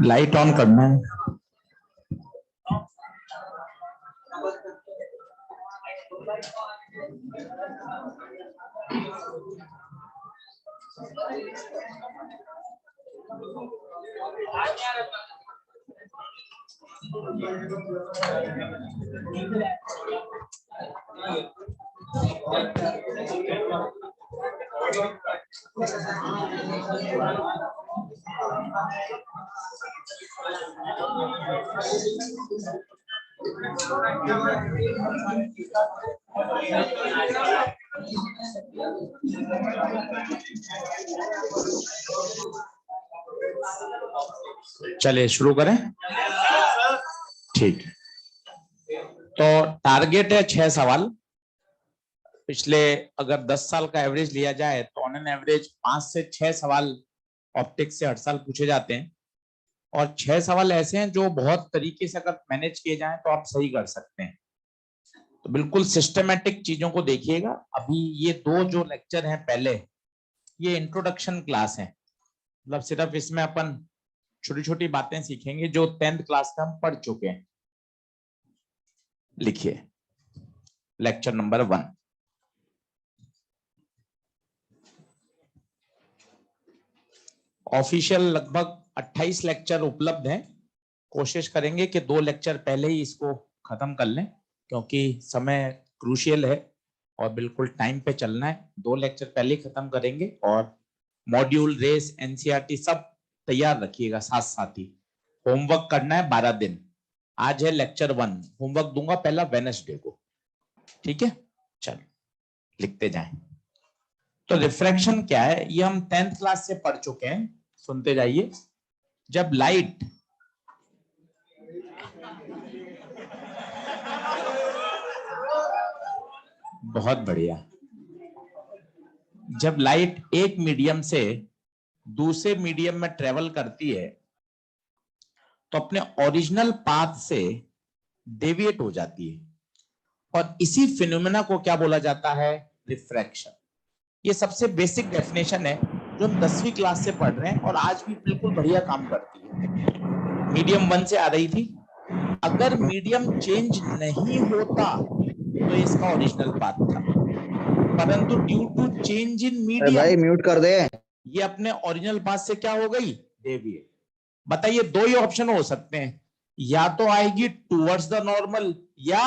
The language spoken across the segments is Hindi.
लाइट ऑन करना है। चलिए शुरू करें। ठीक, तो टारगेट है 6 सवाल। पिछले अगर 10 साल का एवरेज लिया जाए तो ऑन एन एवरेज 5 से 6 सवाल ऑप्टिक्स से हर साल पूछे जाते हैं, और 6 सवाल ऐसे हैं जो बहुत तरीके से अगर मैनेज किए जाएं तो आप सही कर सकते हैं। तो बिल्कुल सिस्टमेटिक चीजों को देखिएगा। अभी ये 2 जो लेक्चर हैं पहले, ये इंट्रोडक्शन क्लास है, मतलब सिर्फ इसमें अपन छोटी छोटी बातें सीखेंगे जो 10th क्लास में हम पढ़ चुके हैं। लिखिए लेक्चर नंबर 1। ऑफिशियल लगभग 28 लेक्चर उपलब्ध हैं। कोशिश करेंगे कि 2 लेक्चर पहले ही इसको खत्म कर लें, क्योंकि समय क्रूशियल है और बिल्कुल टाइम पे चलना है। 2 लेक्चर पहले ही खत्म करेंगे, और मॉड्यूल, रेस, एनसीईआरटी सब तैयार रखिएगा साथ साथ ही। होमवर्क करना है 12 दिन। आज है लेक्चर 1, होमवर्क दूंगा पहला वेडनेसडे को, ठीक है। चलो लिखते जाएं। तो रिफ्रैक्शन क्या है, ये हम 10th क्लास से पढ़ चुके हैं, सुनते जाइए। जब लाइट बहुत बढ़िया, जब लाइट एक मीडियम से दूसरे मीडियम में ट्रेवल करती है तो अपने ओरिजिनल पाथ से डेविएट हो जाती है, और इसी फिनोमेना को क्या बोला जाता है, रिफ्रैक्शन। ये सबसे बेसिक डेफिनेशन है जो हम 10वीं क्लास से पढ़ रहे हैं, और आज भी बिल्कुल बढ़िया काम करती है। मीडियम 1 से आ रही थी। अगर मीडियम चेंज नहीं होता तो इसका ओरिजिनल पाथ था, परंतु due to change in medium, भाई म्यूट कर दे, ये अपने ओरिजिनल पाथ से क्या हो गई, डेविएट। बताइए 2 ही ऑप्शन हो सकते हैं, या तो आएगी टुवर्ड्स द नॉर्मल या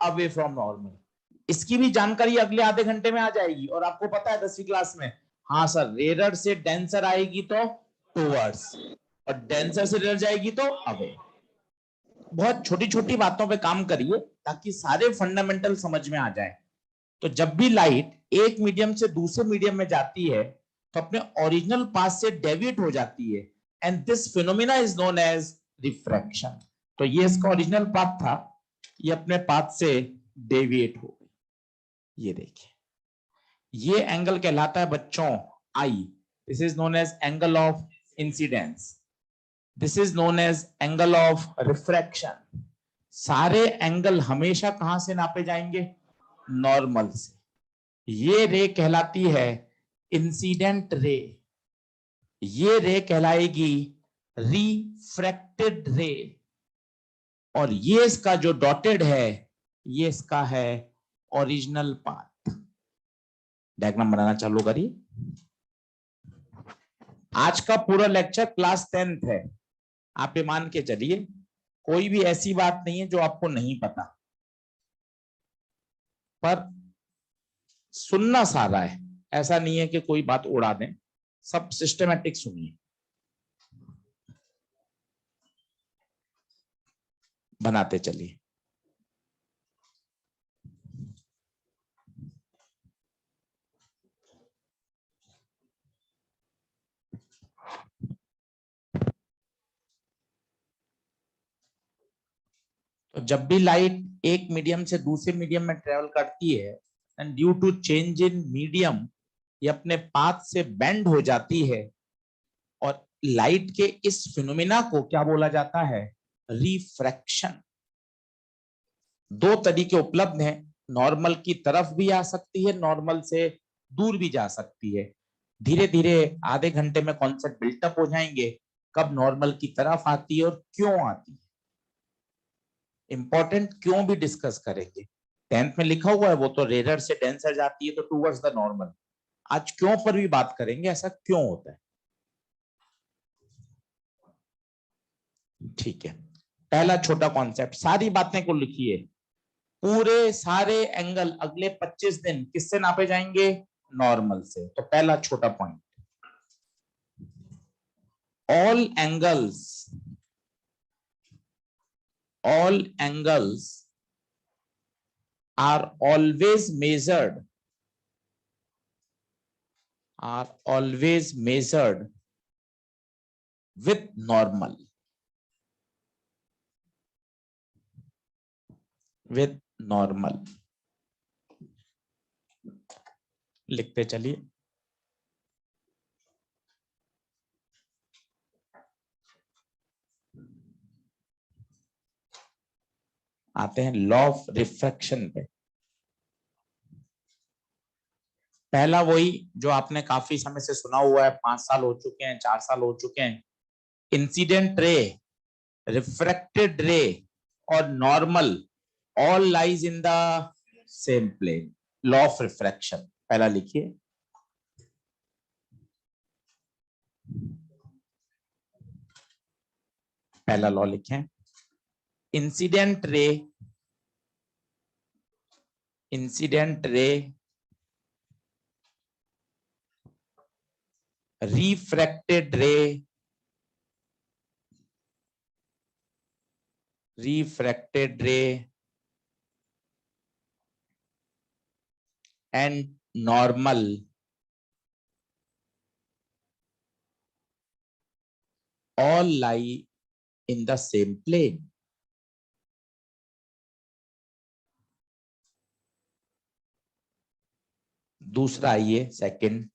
अवे फ्रॉम नॉर्मल। इसकी भी जानकारी अगले आधे घंटे में आ जाएगी। और आपको पता है 10वीं क्लास में, हाँ सर, रेयर से डेंसर आएगी तो टुवर्ड्स, और डेंसर से रेयर जाएगी तो अवे। बहुत छोटी छोटी बातों पे काम करिए ताकि सारे फंडामेंटल समझ में आ जाए। तो जब भी लाइट एक मीडियम से दूसरे मीडियम में जाती है तो अपने ओरिजिनल पाथ से डेविएट हो जाती है, and this phenomena is known as refraction. तो ये इसका ओरिजिनल पाथ था, ये अपने पाथ से डेविएट हो गई। ये देखिए, ये एंगल कहलाता है बच्चों I. This is known as angle of incidence, this is known as angle of refraction. सारे एंगल हमेशा कहां से नापे जाएंगे, नॉर्मल से। ये रे कहलाती है इंसिडेंट रे, ये रे कहलाएगी रिफ्रैक्टेड रे, और ये इसका जो डॉटेड है ये इसका है ओरिजिनल पाथ। डायग्राम बनाना चालू करिए। आज का पूरा लेक्चर क्लास 10th है। आप ये मान के चलिए कोई भी ऐसी बात नहीं है जो आपको नहीं पता, पर सुनना सारा है। ऐसा नहीं है कि कोई बात उड़ा दें, सब सिस्टमैटिक सुनिए। बनाते चलिए। तो जब भी लाइट एक मीडियम से दूसरे मीडियम में ट्रेवल करती है, and due to change in medium ये अपने पाथ से बेंड हो जाती है, और लाइट के इस फिनोमेना को क्या बोला जाता है, रिफ्रैक्शन। दो तरीके उपलब्ध हैं, नॉर्मल की तरफ भी आ सकती है, नॉर्मल से दूर भी जा सकती है। धीरे धीरे आधे घंटे में कॉन्सेप्ट बिल्टअप हो जाएंगे, कब नॉर्मल की तरफ आती है और क्यों आती है, इंपॉर्टेंट क्यों भी डिस्कस करेंगे। 10th में लिखा हुआ है वो तो रेयर से डेंसर जाती है तो टूवर्ड्स द नॉर्मल। आज क्यों पर भी बात करेंगे, ऐसा क्यों होता है। ठीक है, पहला छोटा कॉन्सेप्ट, सारी बातें को लिखिए। पूरे सारे एंगल अगले 25 दिन किससे नापे जाएंगे, नॉर्मल से। तो पहला छोटा point, all angles are always measured with normal, लिखते चलिए। आते हैं लॉ ऑफ रिफ्रैक्शन पे। पहला वही जो आपने काफी समय से सुना हुआ है, 5 साल हो चुके हैं, 4 साल हो चुके हैं, इंसिडेंट रे, रिफ्रैक्टेड रे और normal all lies in the same plane, law of refraction. पहला लिखिए, पहला लॉ लिखें, incident ray refracted ray and normal all lie in the same plane. दूसरा आइए, सेकंड,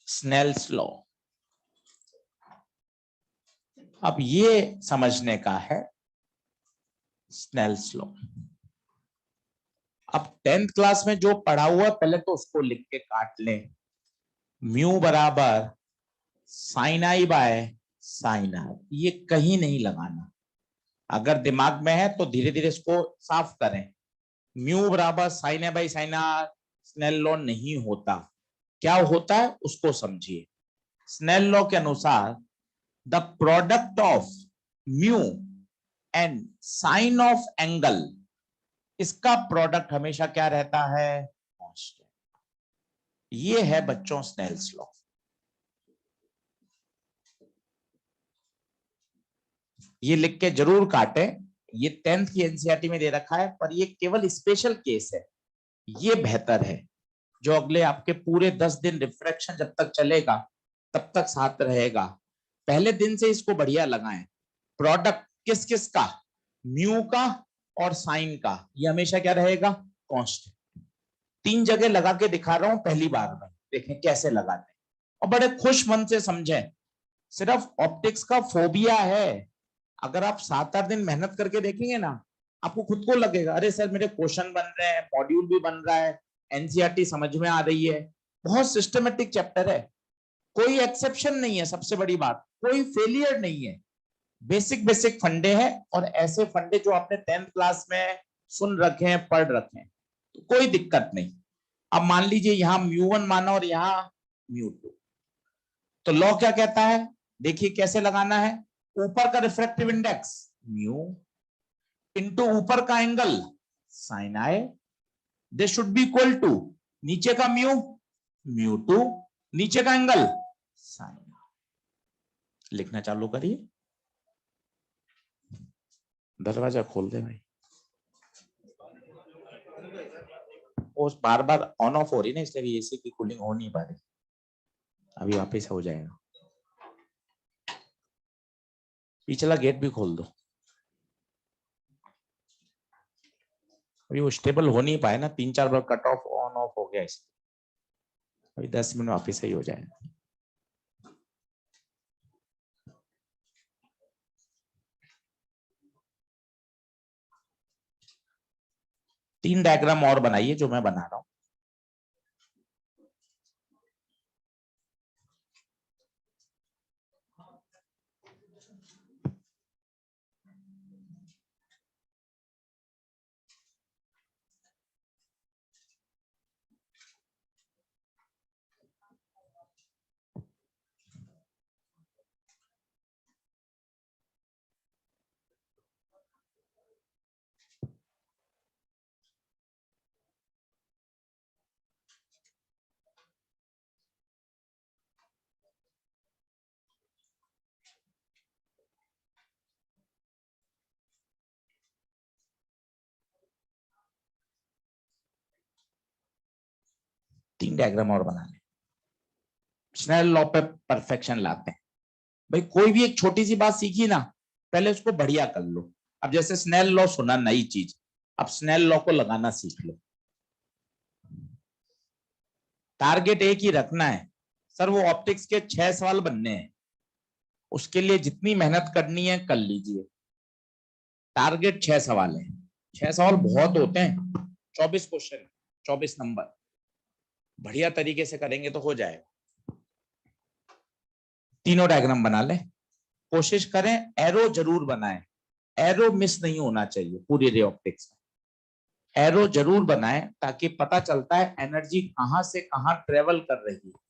स्नेल्स लॉ। अब ये समझने का है स्नेल्स लॉ। अब 10th क्लास में जो पढ़ा हुआ पहले तो उसको लिख के काट लें, म्यू बराबर sine i by sine r, ये कहीं नहीं लगाना। अगर दिमाग में है तो धीरे धीरे इसको साफ करें। म्यू बराबर sine a by sine r Snell law नहीं होता। क्या होता है उसको समझिए। स्नेल लॉ के अनुसार the product of mu and sine of angle, इसका प्रोडक्ट हमेशा क्या रहता है, कांस्टेंट। ये है बच्चों स्नेल्स लॉ। ये लिख के जरूर काटे, ये 10th की एनसीईआरटी में दे रखा है, पर ये केवल स्पेशल केस है। ये बेहतर है जो अगले आपके पूरे 10 दिन रिफ्रैक्शन जब तक चलेगा तब तक साथ रहेगा। पहले दिन से इसको बढ़िया लगाएं। प्रोडक्ट किस किस का, म्यू का और साइन का, ये हमेशा क्या रहेगा, कांस्टेंट। 3 जगह लगा के दिखा रहा हूं पहली बार में, देखें कैसे लगाते हैं और बड़े खुश मन से समझें। सिर्फ ऑप्टिक्स का फोबिया है, अगर आप 7-8 दिन मेहनत करके देखेंगे ना, आपको खुद को लगेगा अरे सर मेरे क्वेश्चन बन रहे हैं, मॉड्यूल भी बन रहा है, एनसीईआरटी समझ में आ रही है। बहुत सिस्टमेटिक चैप्टर है, कोई एक्सेप्शन नहीं है। सबसे बड़ी बात, कोई फेलियर नहीं है। बेसिक बेसिक फंडे हैं, और ऐसे फंडे जो आपने 10th क्लास में सुन रखे हैं, पढ़ रखे हैं, तो कोई दिक्कत नहीं। अब मान लीजिए यहां म्यू1 माना और यहां म्यू2, तो लॉ क्या कहता है, देखिए कैसे लगाना है। ऊपर का रिफ्रैक्टिव इंडेक्स म्यू इनटू ऊपर का angle sine i, this should be equal to नीचे का म्यू2 नीचे का एंगल साइन। लिखना चालू करिए, दरवाजा खोल दे भाई। वो बार बार ऑन ऑफ हो रही ना, इसलिए एसी की कूलिंग हो नहीं पा रही। अभी वापस हो जाएगा। पिछला गेट भी खोल दो। अभी वो स्टेबल हो नहीं पाए ना, 3-4 बार कट ऑफ ऑन ऑफ हो गया इसलिए। अभी 10 मिनट वापस ही हो जाएगा। तीन डायग्राम और बनाइए जो मैं बना रहा हूं। तीन डायग्राम और बना ले, स्नेल लॉ पे परफेक्शन लाते हैं। भाई कोई भी एक छोटी सी बात सीखी ना, पहले उसको बढ़िया कर लो। अब जैसे स्नेल लॉ सुना, नई चीज, अब स्नेल लॉ को लगाना सीख लो। टारगेट एक ही रखना है सर, वो ऑप्टिक्स के 6 सवाल बनने हैं, उसके लिए जितनी मेहनत करनी है कर लीजिए। टारगेट 6 सवाल है, 6 सवाल बहुत होते हैं, 24 क्वेश्चन, 24 नंबर, बढ़िया तरीके से करेंगे तो हो जाएगा। तीनों डायग्राम बना ले, कोशिश करें एरो जरूर बनाएं, एरो मिस नहीं होना चाहिए पूरी रे ऑप्टिक्स में। एरो जरूर बनाएं ताकि पता चलता है एनर्जी कहां से कहां ट्रेवल कर रही है।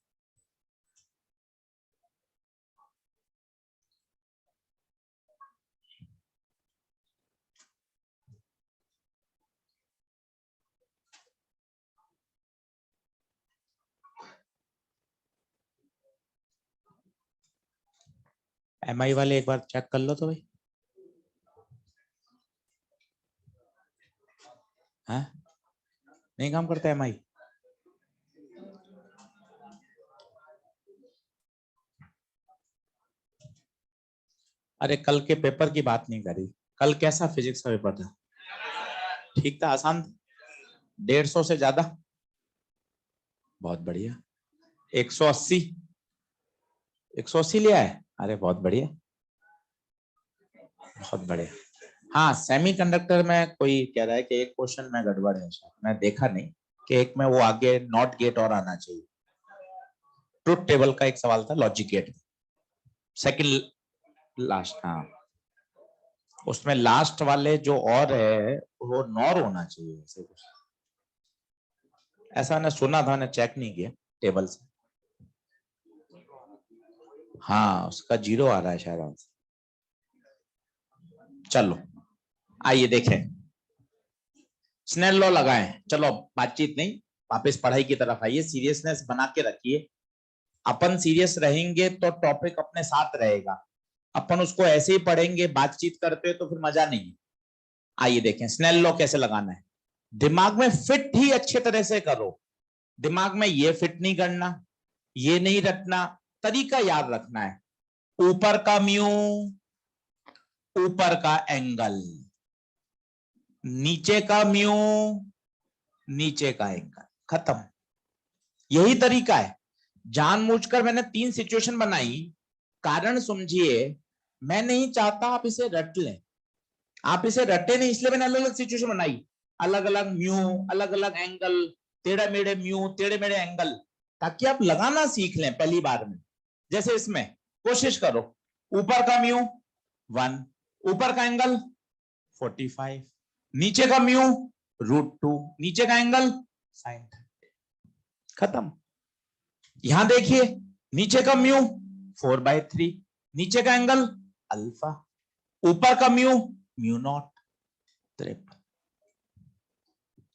एमआई वाले एक बार चेक कर लो तो भाई। हाँ, नहीं काम करता एमआई। अरे कल के पेपर की बात नहीं करी, कल कैसा फिजिक्स का पेपर था? ठीक था, आसान था। 150 से ज्यादा, बहुत बढ़िया। 180, 180 लिया है, अरे बहुत बढ़िया, बहुत बढ़िया। हाँ, सेमीकंडक्टर में कोई कह रहा है कि एक क्वेश्चन में गड़बड़ है, शायद मैं देखा नहीं कि एक में वो आगे नॉट गेट और आना चाहिए। ट्रुथ टेबल का एक सवाल था लॉजिक गेट, सेकंड लास्ट। हाँ, उसमें लास्ट वाले जो और है वो नॉर होना चाहिए, ऐसे कुछ ऐसा ना सुना था, ने चेक नहीं किया टेबल से। हाँ, उसका 0 आ रहा है शायद आंसर। चलो आइए देखें, स्नेल लॉ लगाएं। चलो बातचीत नहीं, वापस पढ़ाई की तरफ आइए, सीरियसनेस बना के रखिए। अपन सीरियस रहेंगे तो टॉपिक अपने साथ रहेगा, अपन उसको ऐसे ही पढ़ेंगे बातचीत करते तो फिर मजा नहीं। आइए देखें स्नेल लॉ कैसे लगाना है। दिमाग में फिट ही अच्छे तरह से करो, दिमाग में ये फिट नहीं करना, ये नहीं रखना, तरीका याद रखना है। ऊपर का म्यू, ऊपर का एंगल, नीचे का म्यू, नीचे का एंगल, खत्म। यही तरीका है। जानबूझकर मैंने 3 सिचुएशन बनाई, कारण समझिए, मैं नहीं चाहता आप इसे रट लें, आप इसे रटे नहीं, इसलिए मैंने अलग अलग सिचुएशन बनाई, अलग अलग म्यू, अलग अलग एंगल, टेढ़े मेढ़े म्यू, टेढ़े मेढ़े एंगल, ताकि आप लगाना सीख लें पहली बार में। जैसे इसमें कोशिश करो, ऊपर का म्यू 1, ऊपर का एंगल 45, नीचे का म्यू √2, नीचे का एंगल sin, खत्म। यहां देखिए, नीचे का म्यू 4/3, नीचे का एंगल अल्फा, ऊपर का म्यू μ0 53।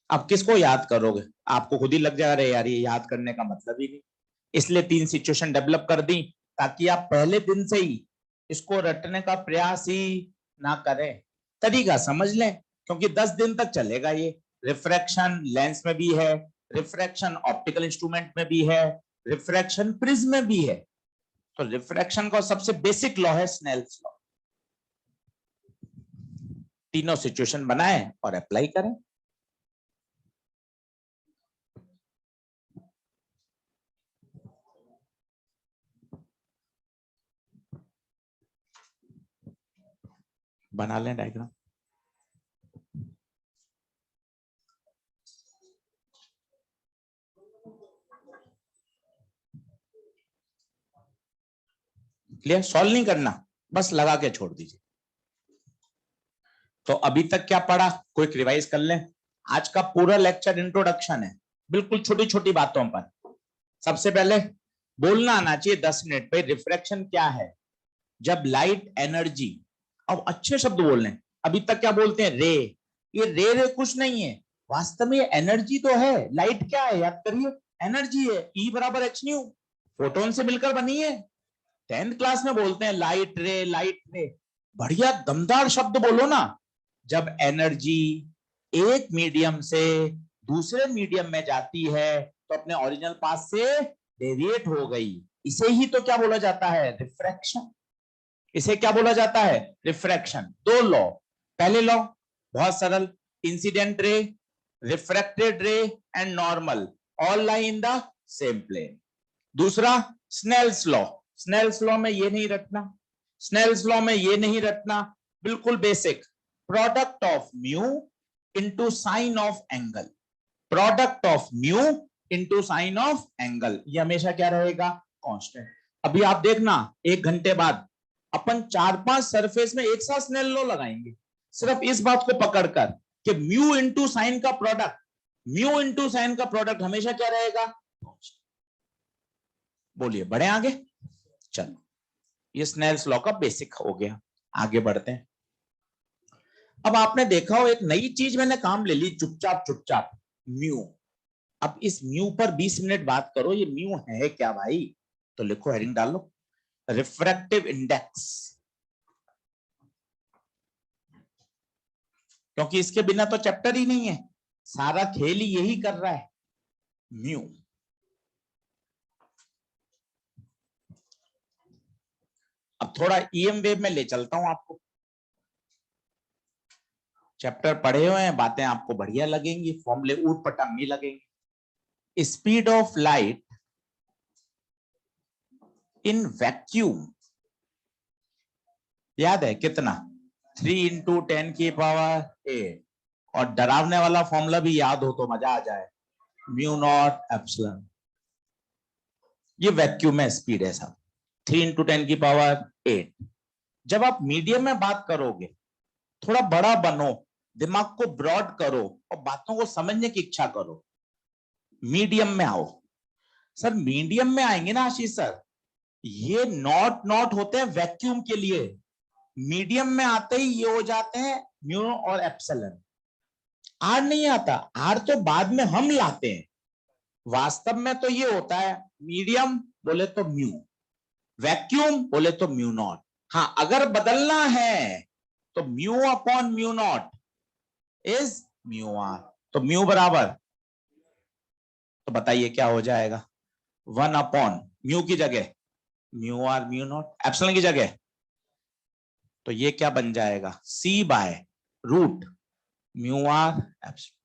अब किसको याद करोगे? आपको खुद ही लग जाएगा अरे यार ये याद करने का मतलब ही नहीं। इसलिए 3 सिचुएशन डेवलप कर दी ताकि आप पहले दिन से ही इसको रटने का प्रयास ही ना करें, तरीका समझ लें, क्योंकि 10 दिन तक चलेगा ये। रिफ्रैक्शन लेंस में भी है, रिफ्रैक्शन ऑप्टिकल इंस्ट्रूमेंट में भी है, रिफ्रैक्शन प्रिज्म में भी है। तो रिफ्रैक्शन का सबसे बेसिक लॉ है स्नेल्स लॉ। तीनों सिचुएशन बनाएं और अप्लाई करें। बना लें डायग्राम। क्लियर? सॉल्व नहीं करना, बस लगा के छोड़ दीजिए। तो अभी तक क्या पढ़ा, क्विक रिवाइज कर लें। आज का पूरा लेक्चर इंट्रोडक्शन है, बिल्कुल छोटी छोटी बातों पर। सबसे पहले बोलना आना चाहिए 10 मिनट पे रिफ्रैक्शन क्या है। जब लाइट एनर्जी, अब अच्छे शब्द बोल रहे, अभी तक क्या बोलते हैं, रे। ये रे कुछ नहीं है, वास्तव में एनर्जी तो है। लाइट क्या है, याद करिए, एनर्जी है। ई बराबर एच न्यू, फोटोन से मिलकर बनी है। 10th क्लास में बोलते हैं लाइट रे, लाइट रे। बढ़िया दमदार शब्द बोलो ना। जब एनर्जी एक मीडियम से दूसरे मीडियम में जाती है तो अपने ओरिजिनल पाथ से डेविएट हो गई, इसे ही तो क्या बोला जाता है, रिफ्रैक्शन। इसे क्या बोला जाता है, रिफ्रैक्शन। दो लॉ, पहले लॉ बहुत सरल, incident ray, refracted ray and normal all lie in the same plane. दूसरा स्नेल्स लॉ, स्नेल्स लॉ में ये नहीं रखना, स्नेल्स लॉ में ये नहीं रखना, बिल्कुल basic, product of mu into sign of angle, product of mu into sign of angle, ये हमेशा क्या रहेगा, कांस्टेंट। अभी आप देखना 1 घंटे बाद अपन 4-5 सरफेस में एक साथ स्नेल लॉ लगाएंगे, सिर्फ इस बात को पकड़कर कि म्यू इंटू साइन का प्रोडक्ट, म्यू इंटू साइन का प्रोडक्ट हमेशा क्या रहेगा, बोलिए बढ़े आगे। चलो, ये स्नेल्स लॉ का बेसिक हो गया, आगे बढ़ते हैं। अब आपने देखा हो एक नई चीज मैंने काम ले ली चुपचाप चुपचाप, म्यू। अब इस म्यू पर 20 मिनट बात करो, ये म्यू है क्या भाई, तो लिखो, हेडिंग डालो, रिफ्रैक्टिव इंडेक्स। क्योंकि इसके बिना तो चैप्टर ही नहीं है, सारा खेल ही यही कर रहा है, म्यू। अब थोड़ा ईएम वेव में ले चलता हूं आपको। चैप्टर पढ़े हुए हैं, बातें आपको बढ़िया लगेंगी, फॉर्मूले ऊट पटांग नहीं लगेंगे। Speed of light in vacuum, याद है कितना, 3 × 10⁸। और डरावने वाला फॉर्मूला भी याद हो तो मजा आ जाए, म्यू नॉट एप्सिलॉन। ये वैक्यूम में स्पीड है सब, 3 × 10⁸। जब आप मीडियम में बात करोगे, थोड़ा बड़ा बनो, दिमाग को ब्रॉड करो और बातों को समझने की इच्छा करो, मीडियम में आओ। सर मीडियम में आएंगे ना आशीष सर, ये नॉट होते हैं वैक्यूम के लिए, मीडियम में आते ही ये हो जाते हैं म्यू और एप्सिलॉन। आर नहीं आता, आर तो बाद में हम लाते हैं, वास्तव में तो ये होता है मीडियम बोले तो म्यू, वैक्यूम बोले तो म्यू नॉट। हाँ, अगर बदलना है तो mu upon mu naught is mu r, तो म्यू बराबर, तो बताइए क्या हो जाएगा, 1 अपॉन म्यू की जगह mu r mu naught, epsilon की जगह, तो ये क्या बन जाएगा, C by root mu r epsilon.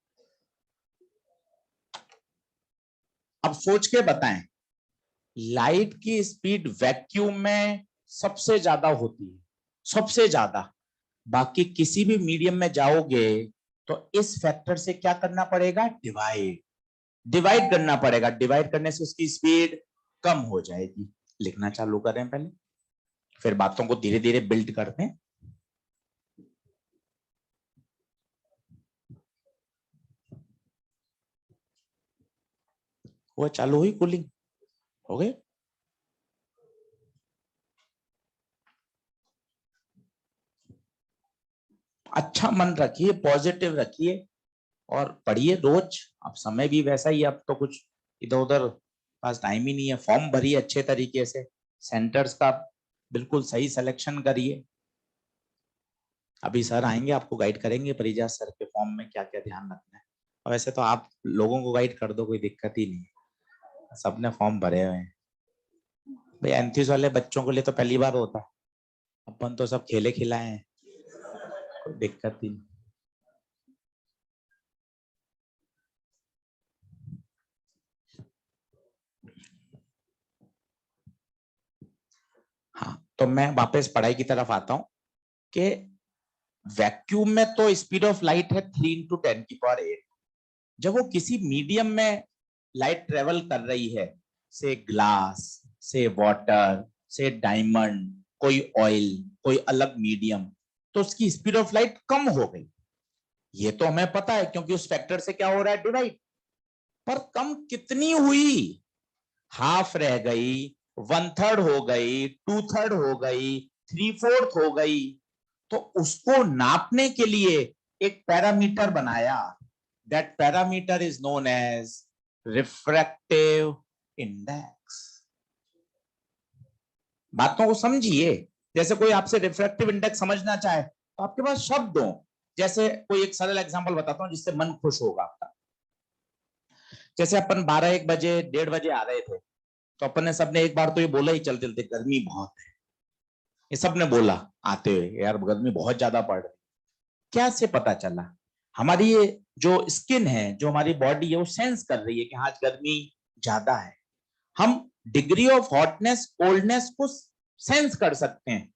अब सोच के बताएं, लाइट की स्पीड वैक्यूम में सबसे ज्यादा होती है, सबसे ज्यादा। बाकी किसी भी मीडियम में जाओगे तो इस फैक्टर से क्या करना पड़ेगा, डिवाइड करना पड़ेगा, डिवाइड करने से उसकी स्पीड कम हो जाएगी। लिखना चालू करें पहले, फिर बातों को धीरे धीरे बिल्ड करते हैं। वो चालू हुई, कूलिंग हो गई। अच्छा मन रखिए, पॉजिटिव रखिए और पढ़िए रोज। अब समय भी वैसा ही, अब तो कुछ इधर उधर पास टाइम ही नहीं है। फॉर्म भरिए अच्छे तरीके से, सेंटर्स का बिल्कुल सही सिलेक्शन करिए। अभी सर आएंगे, आपको गाइड करेंगे परिजा सर के फॉर्म में क्या क्या ध्यान रखना है। और वैसे तो आप लोगों को गाइड कर दो, कोई दिक्कत ही नहीं, सबने फॉर्म भरे हुए हैं। भाई एंथीस वाले बच्चों के लिए तो पहली बार होता है, अपन तो सब खेले खिलाए हैं, कोई दिक्कत ही नहीं। हाँ, तो मैं वापस पढ़ाई की तरफ आता हूं कि वैक्यूम में तो स्पीड ऑफ लाइट है 3 × 10⁸। जब वो किसी मीडियम में लाइट ट्रेवल कर रही है, से ग्लास, से वाटर, से डायमंड, कोई ऑयल, कोई अलग मीडियम, तो उसकी स्पीड ऑफ लाइट कम हो गई। ये तो हमें पता है क्योंकि उस फैक्टर से क्या हो रहा है, डिवाइड। पर कम कितनी हुई? हाफ रह गई, 1/3 हो गई, 2/3 हो गई, 3/4 हो गई। तो उसको नापने के लिए एक पैरामीटर बनाया। That parameter is known as refractive index. बातों को समझिए। जैसे कोई आपसे रिफ्रैक्टिव इंडेक्स समझना चाहे तो आपके पास शब्द हो। जैसे कोई एक सरल एग्जांपल बताता हूं जिससे मन खुश होगा आपका। जैसे अपन 12-1 बजे 1:30 बजे आ रहे थे, तो अपन ने सबने एक बार तो ये बोला ही चलते चलते, गर्मी बहुत है। ये सबने बोला आते हुए, यार गर्मी बहुत ज्यादा पड़ रही। क्या से पता चला? हमारी ये जो स्किन है, जो हमारी बॉडी है, वो सेंस कर रही है कि आज गर्मी ज्यादा है। हम डिग्री ऑफ हॉटनेस कोल्डनेस को सेंस कर सकते हैं,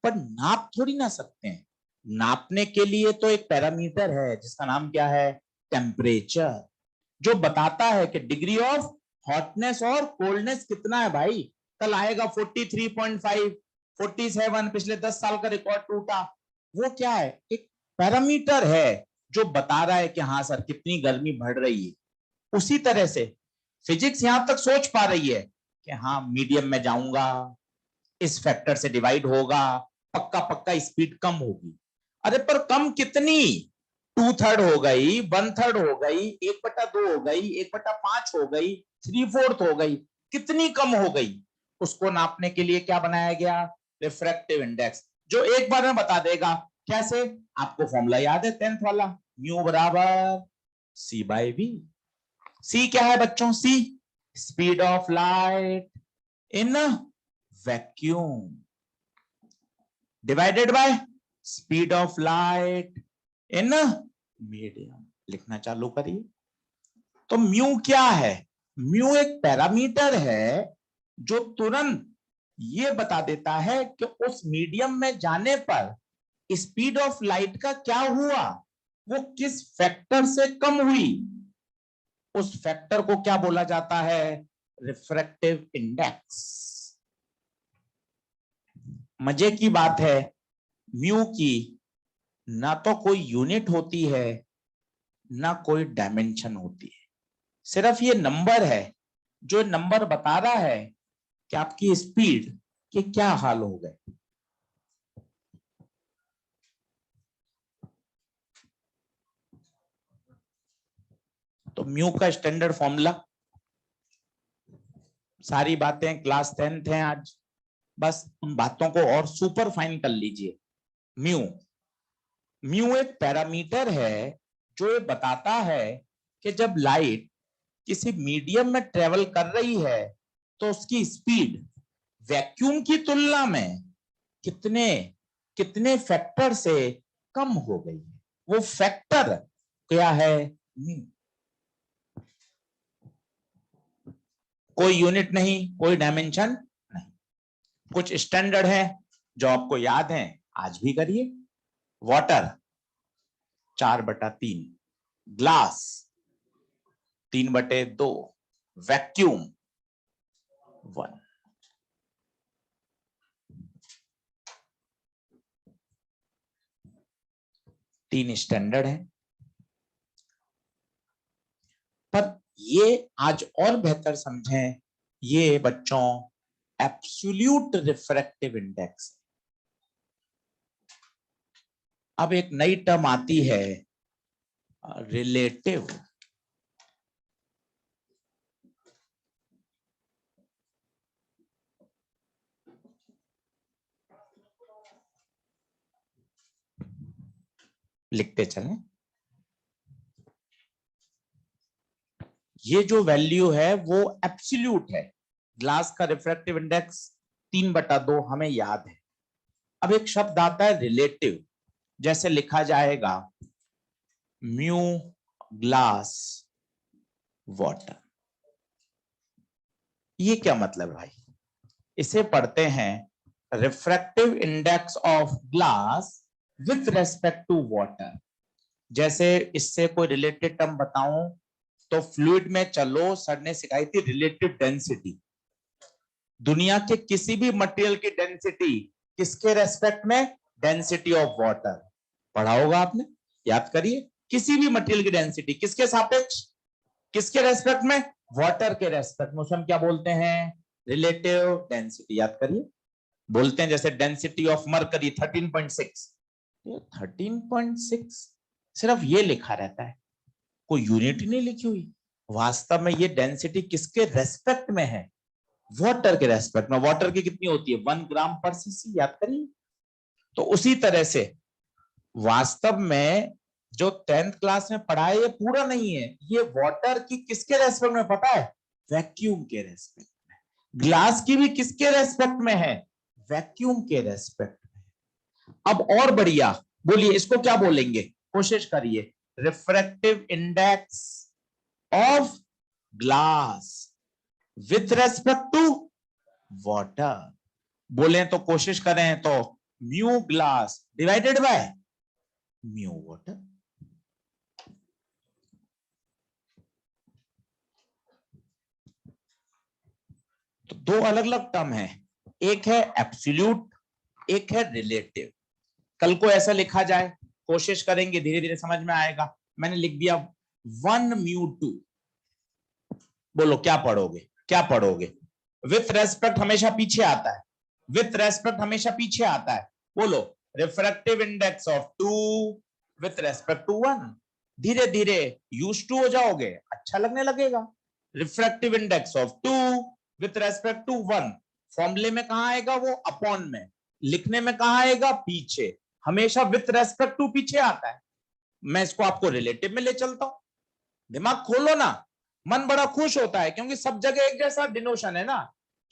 पर नाप थोड़ी ना सकते हैं। नापने के लिए तो एक पैरामीटर है जिसका नाम क्या है, टेम्परेचर, जो बताता है कि डिग्री ऑफ हॉटनेस और कोल्डनेस कितना है। भाई कल आएगा 43.5, 47, पिछले 10 साल का रिकॉर्ड टूटा। वो क्या है, एक पैरामीटर है जो बता रहा है कि हाँ सर कितनी गर्मी बढ़ रही है। उसी तरह से फिजिक्स यहां तक सोच पा रही है कि हाँ मीडियम में जाऊंगा, इस फैक्टर से डिवाइड होगा, पक्का पक्का स्पीड कम होगी। अरे पर कम कितनी? 2/3 हो गई, 1/3 हो गई, 1/2 हो गई, 1/5 हो गई, 3/4 हो गई, कितनी कम हो गई? उसको नापने के लिए क्या बनाया गया, रिफ्रैक्टिव इंडेक्स, जो एक बार में बता देगा। कैसे? आपको फॉर्मूला याद है 10th वाला, म्यू बराबर C/V। सी क्या है बच्चों? C speed of light in vacuum divided by speed of light in medium. लिखना चालू करिए। तो म्यू क्या है? म्यू एक पैरामीटर है जो तुरंत ये बता देता है कि उस मीडियम में जाने पर स्पीड ऑफ लाइट का क्या हुआ, वो किस फैक्टर से कम हुई। उस फैक्टर को क्या बोला जाता है, रिफ्रैक्टिव इंडेक्स। मजे की बात है, म्यू की ना तो कोई यूनिट होती है, ना कोई डायमेंशन होती है। सिर्फ ये नंबर है, जो नंबर बता रहा है कि आपकी स्पीड के क्या हाल हो गए। तो म्यू का स्टैंडर्ड फॉर्मूला, सारी बातें क्लास 10th है आज, बस उन बातों को और सुपर फाइन कर लीजिए। म्यू म्यू एक पैरामीटर है जो ये बताता है कि जब लाइट किसी मीडियम में ट्रेवल कर रही है तो उसकी स्पीड वैक्यूम की तुलना में कितने कितने फैक्टर से कम हो गई है। वो फैक्टर क्या है, म्यू। कोई यूनिट नहीं, कोई डायमेंशन नहीं, कुछ स्टैंडर्ड है जो आपको याद है, आज भी करिए। Water 4/3, glass 3/2, vacuum 1। तीन स्टैंडर्ड है। पर ये आज और बेहतर समझें, ये बच्चों एब्सोल्यूट रिफ्रैक्टिव इंडेक्स। अब एक नई टर्म आती है, रिलेटिव। लिखते चलें। ये जो वैल्यू है वो एब्सोल्यूट है। ग्लास का रिफ्रैक्टिव इंडेक्स 3/2 हमें याद है। अब एक शब्द आता है रिलेटिव, जैसे लिखा जाएगा म्यू ग्लास वाटर। ये क्या मतलब भाई? इसे पढ़ते हैं refractive index of glass with respect to water. जैसे इससे कोई रिलेटेड टर्म बताऊं तो फ्लूइड में चलो, सर ने सिखाई थी रिलेटिव डेंसिटी। दुनिया के किसी भी मटेरियल की डेंसिटी किसके रेस्पेक्ट में? Density of water. पढ़ा होगा आपने, याद करिए। किसी भी मटेरियल की डेंसिटी किसके सापेक्ष, किसके रेस्पेक्ट में? वाटर के रेस्पेक्ट में। उसे हम क्या बोलते हैं? Relative density. याद करिए, बोलते हैं जैसे डेंसिटी ऑफ मरकरी 13.6। 13.6 सिर्फ ये लिखा रहता है, कोई यूनिट नहीं लिखी हुई। वास्तव में ये डेंसिटी किसके रेस्पेक्ट में है? वाटर के रेस्पेक्ट में। वाटर की कितनी होती है? 1 ग्राम पर सीसी। याद करिए। तो उसी तरह से वास्तव में जो 10th क्लास में पढ़ा है ये पूरा नहीं है। ये वाटर की किसके रेस्पेक्ट में पता है? वैक्यूम के रेस्पेक्ट में। ग्लास की भी किसके रेस्पेक्ट में है? वैक्यूम के रेस्पेक्ट में। अब और बढ़िया, बोलिए इसको क्या बोलेंगे? कोशिश करिए। Refractive index of glass with respect to water. बोले तो कोशिश करें तो mu glass divided by mu water. तो दो अलग अलग टर्म है, एक है एब्सोल्यूट, एक है रिलेटिव। कल को ऐसा लिखा जाए, कोशिश करेंगे, धीरे धीरे समझ में आएगा। मैंने लिख दिया 1 म्यू 2। बोलो क्या पढ़ोगे? क्या पढ़ोगे? विथ रेस्पेक्ट हमेशा पीछे आता है, विथ रेस्पेक्ट हमेशा पीछे आता है। बोलो refractive index of 2 with respect to 1। धीरे धीरे यूज टू हो जाओगे, अच्छा लगने लगेगा। Refractive index of 2 with respect to 1 फॉर्मूले में कहां आएगा? वो अपॉन में। लिखने में कहां आएगा? पीछे। हमेशा विथ रेस्पेक्ट टू पीछे आता है। मैं इसको आपको रिलेटिव में ले चलता हूं। दिमाग खोलो ना, मन बड़ा खुश होता है क्योंकि सब जगह एक जैसा डिनोशन है ना।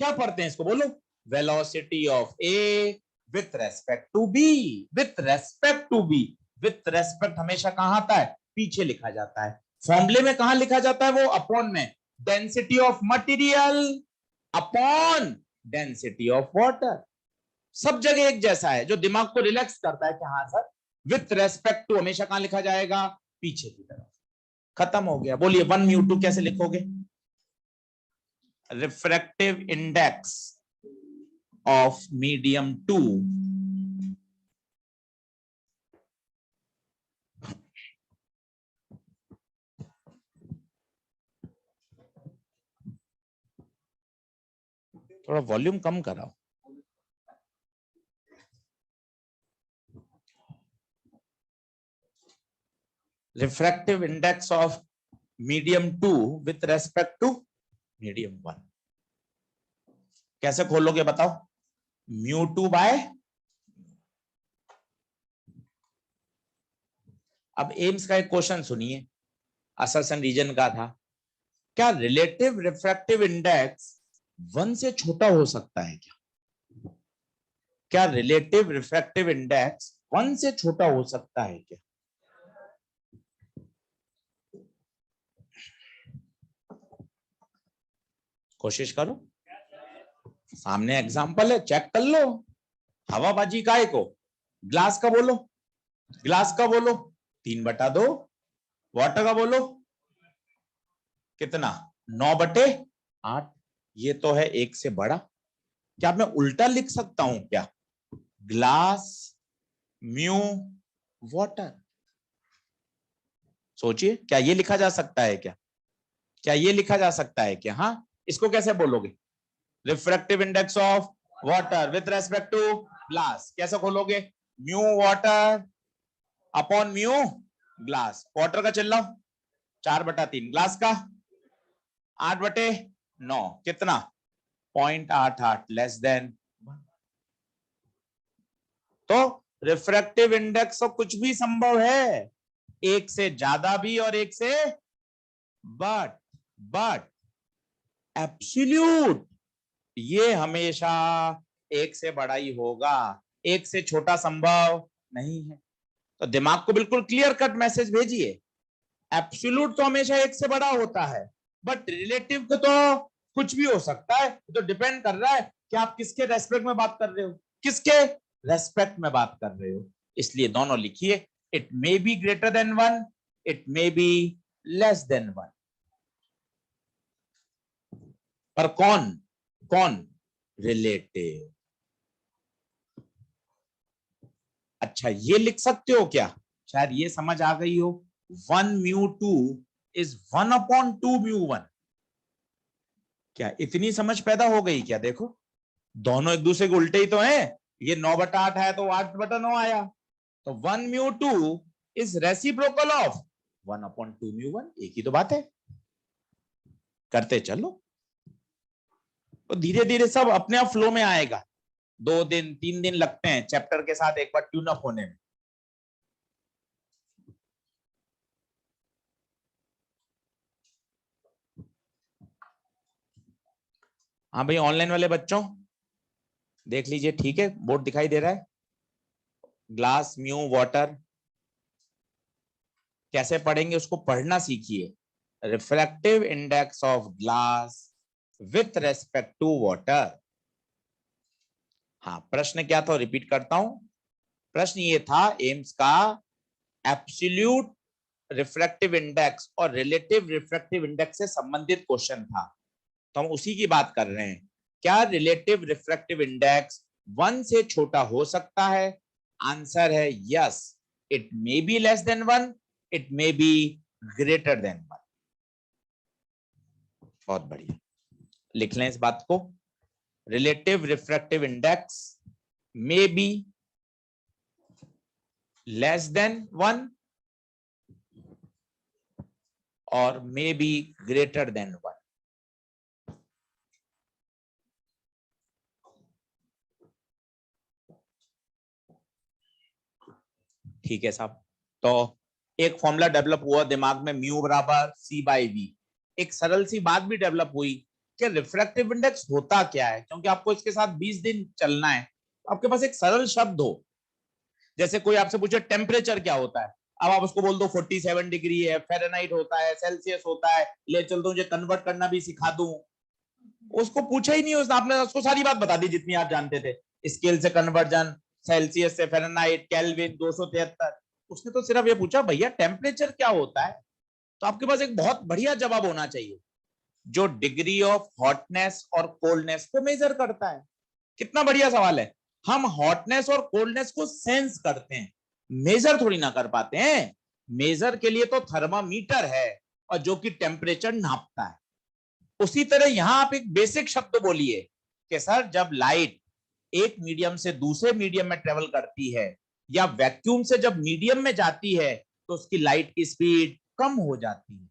क्या पढ़ते हैं इसको? बोलो velocity of a with respect to b. With respect to b, with respect हमेशा कहां आता है? पीछे लिखा जाता है। फॉर्मूले में कहां लिखा जाता है? वो अपॉन में। Density of material upon density of water. सब जगह एक जैसा है, जो दिमाग को रिलैक्स करता है कि हाँ सर, विथ रेस्पेक्ट टू हमेशा कहां लिखा जाएगा? पीछे की तरफ। खत्म हो गया। बोलिए 1 म्यू 2 कैसे लिखोगे? रिफ्रैक्टिव इंडेक्स ऑफ मीडियम 2 थोड़ा वॉल्यूम कम कराओ। Refractive index of medium 2 with respect to medium 1 कैसे खोलोगे बताओ? Mu 2 bye. अब एम्स का एक क्वेश्चन सुनिए, असरसन रीजन का था। क्या रिलेटिव रिफ्रैक्टिव इंडेक्स 1 से छोटा हो सकता है क्या? क्या रिलेटिव रिफ्रैक्टिव इंडेक्स 1 से छोटा हो सकता है क्या? कोशिश करो, सामने एग्जांपल है, चेक कर लो। हवाबाजी काय को? ग्लास का बोलो, ग्लास का बोलो 3/2। वाटर का बोलो कितना? 9/8। ये तो है 1 से बड़ा। क्या मैं उल्टा लिख सकता हूं क्या? Glass mu water. सोचिए, क्या ये लिखा जा सकता है क्या? क्या ये लिखा जा सकता है क्या? हाँ, इसको कैसे बोलोगे? Refractive index of water with respect to glass कैसे खोलोगे? Mu water upon mu glass. Water का चिल्लाओ 4/3, ग्लास का 8/9। कितना? 0.88 लेस देन। तो रिफ्रैक्टिव इंडेक्स तो कुछ भी संभव है, 1 से ज्यादा भी और 1 से, बट एब्सोल्यूट ये हमेशा 1 से बड़ा ही होगा, 1 से छोटा संभव नहीं है। तो दिमाग को बिल्कुल क्लियर कट मैसेज भेजिए। एब्सोल्यूट तो हमेशा 1 से बड़ा होता है, बट रिलेटिव को तो कुछ भी हो सकता है। तो डिपेंड कर रहा है कि आप किसके रेस्पेक्ट में बात कर रहे हो, किसके रेस्पेक्ट में बात कर रहे हो। इसलिए दोनों लिखिए, it may be greater than 1, it may be less than 1। पर कौन कौन रिलेटिव। अच्छा ये लिख सकते हो क्या, शायद ये समझ आ गई हो, 1 μ2 इज 1/2 μ1। क्या इतनी समझ पैदा हो गई क्या? देखो दोनों एक दूसरे के उल्टे ही तो हैं, ये 9/8 है तो 8/9 आया, तो 1 μ2 इज रेसिप्रोकल ऑफ 1/2 μ1, एक ही तो बात है। करते चलो तो धीरे धीरे सब अपने आप फ्लो में आएगा। 2 दिन 3 दिन लगते हैं चैप्टर के साथ एक बार ट्यून अप होने में। हाँ भाई ऑनलाइन वाले बच्चों देख लीजिए, ठीक है बोर्ड दिखाई दे रहा है। ग्लास म्यू वाटर कैसे पढ़ेंगे उसको पढ़ना सीखिए। Refractive index of glass with respect to water. हाँ प्रश्न क्या था रिपीट करता हूं, प्रश्न ये था एम्स का एब्सोल्यूट रिफ्रैक्टिव इंडेक्स और रिलेटिव रिफ्रैक्टिव इंडेक्स से संबंधित क्वेश्चन था, तो हम उसी की बात कर रहे हैं। क्या रिलेटिव रिफ्रैक्टिव इंडेक्स 1 से छोटा हो सकता है? आंसर है yes, it may be less than 1, it may be greater than 1। बहुत बढ़िया, लिख लें इस बात को। Relative refractive index may be less than 1 और मे बी ग्रेटर देन 1। ठीक है साहब, तो एक फॉर्मूला डेवलप हुआ दिमाग में, म्यू बराबर C/V। एक सरल सी बात भी डेवलप हुई कि रिफ्रैक्टिव इंडेक्स होता क्या है, क्योंकि आपको इसके साथ 20 दिन चलना है, आपके पास एक सरल शब्द हो। जैसे कोई आपसे पूछे टेम्परेचर क्या होता है, अब आप उसको बोल दो 47 डिग्री है, फ़ारेनहाइट होता है, सेल्सियस होता है, ले चलता हूं कन्वर्ट करना भी सिखा दूं। उसको पूछा ही नहीं उसने, आपने उसको सारी बात बता दी जितनी आप जानते थे, स्केल से कन्वर्जन, सेल्सियस से फ़ारेनहाइट, केल्विन 273। उसने तो सिर्फ ये पूछा भैया टेम्परेचर क्या होता है। तो आपके पास एक बहुत बढ़िया जवाब होना चाहिए जो डिग्री ऑफ हॉटनेस और कोल्डनेस को मेजर करता है। कितना बढ़िया सवाल है। हम हॉटनेस और कोल्डनेस को सेंस करते हैं, मेजर थोड़ी ना कर पाते हैं। मेजर के लिए तो थर्मामीटर है और जो कि टेम्परेचर नापता है। उसी तरह यहां आप एक बेसिक शब्द बोलिए कि सर जब लाइट एक मीडियम से दूसरे मीडियम में ट्रेवल करती है या वैक्यूम से जब मीडियम में जाती है तो उसकी लाइट की स्पीड कम हो जाती है।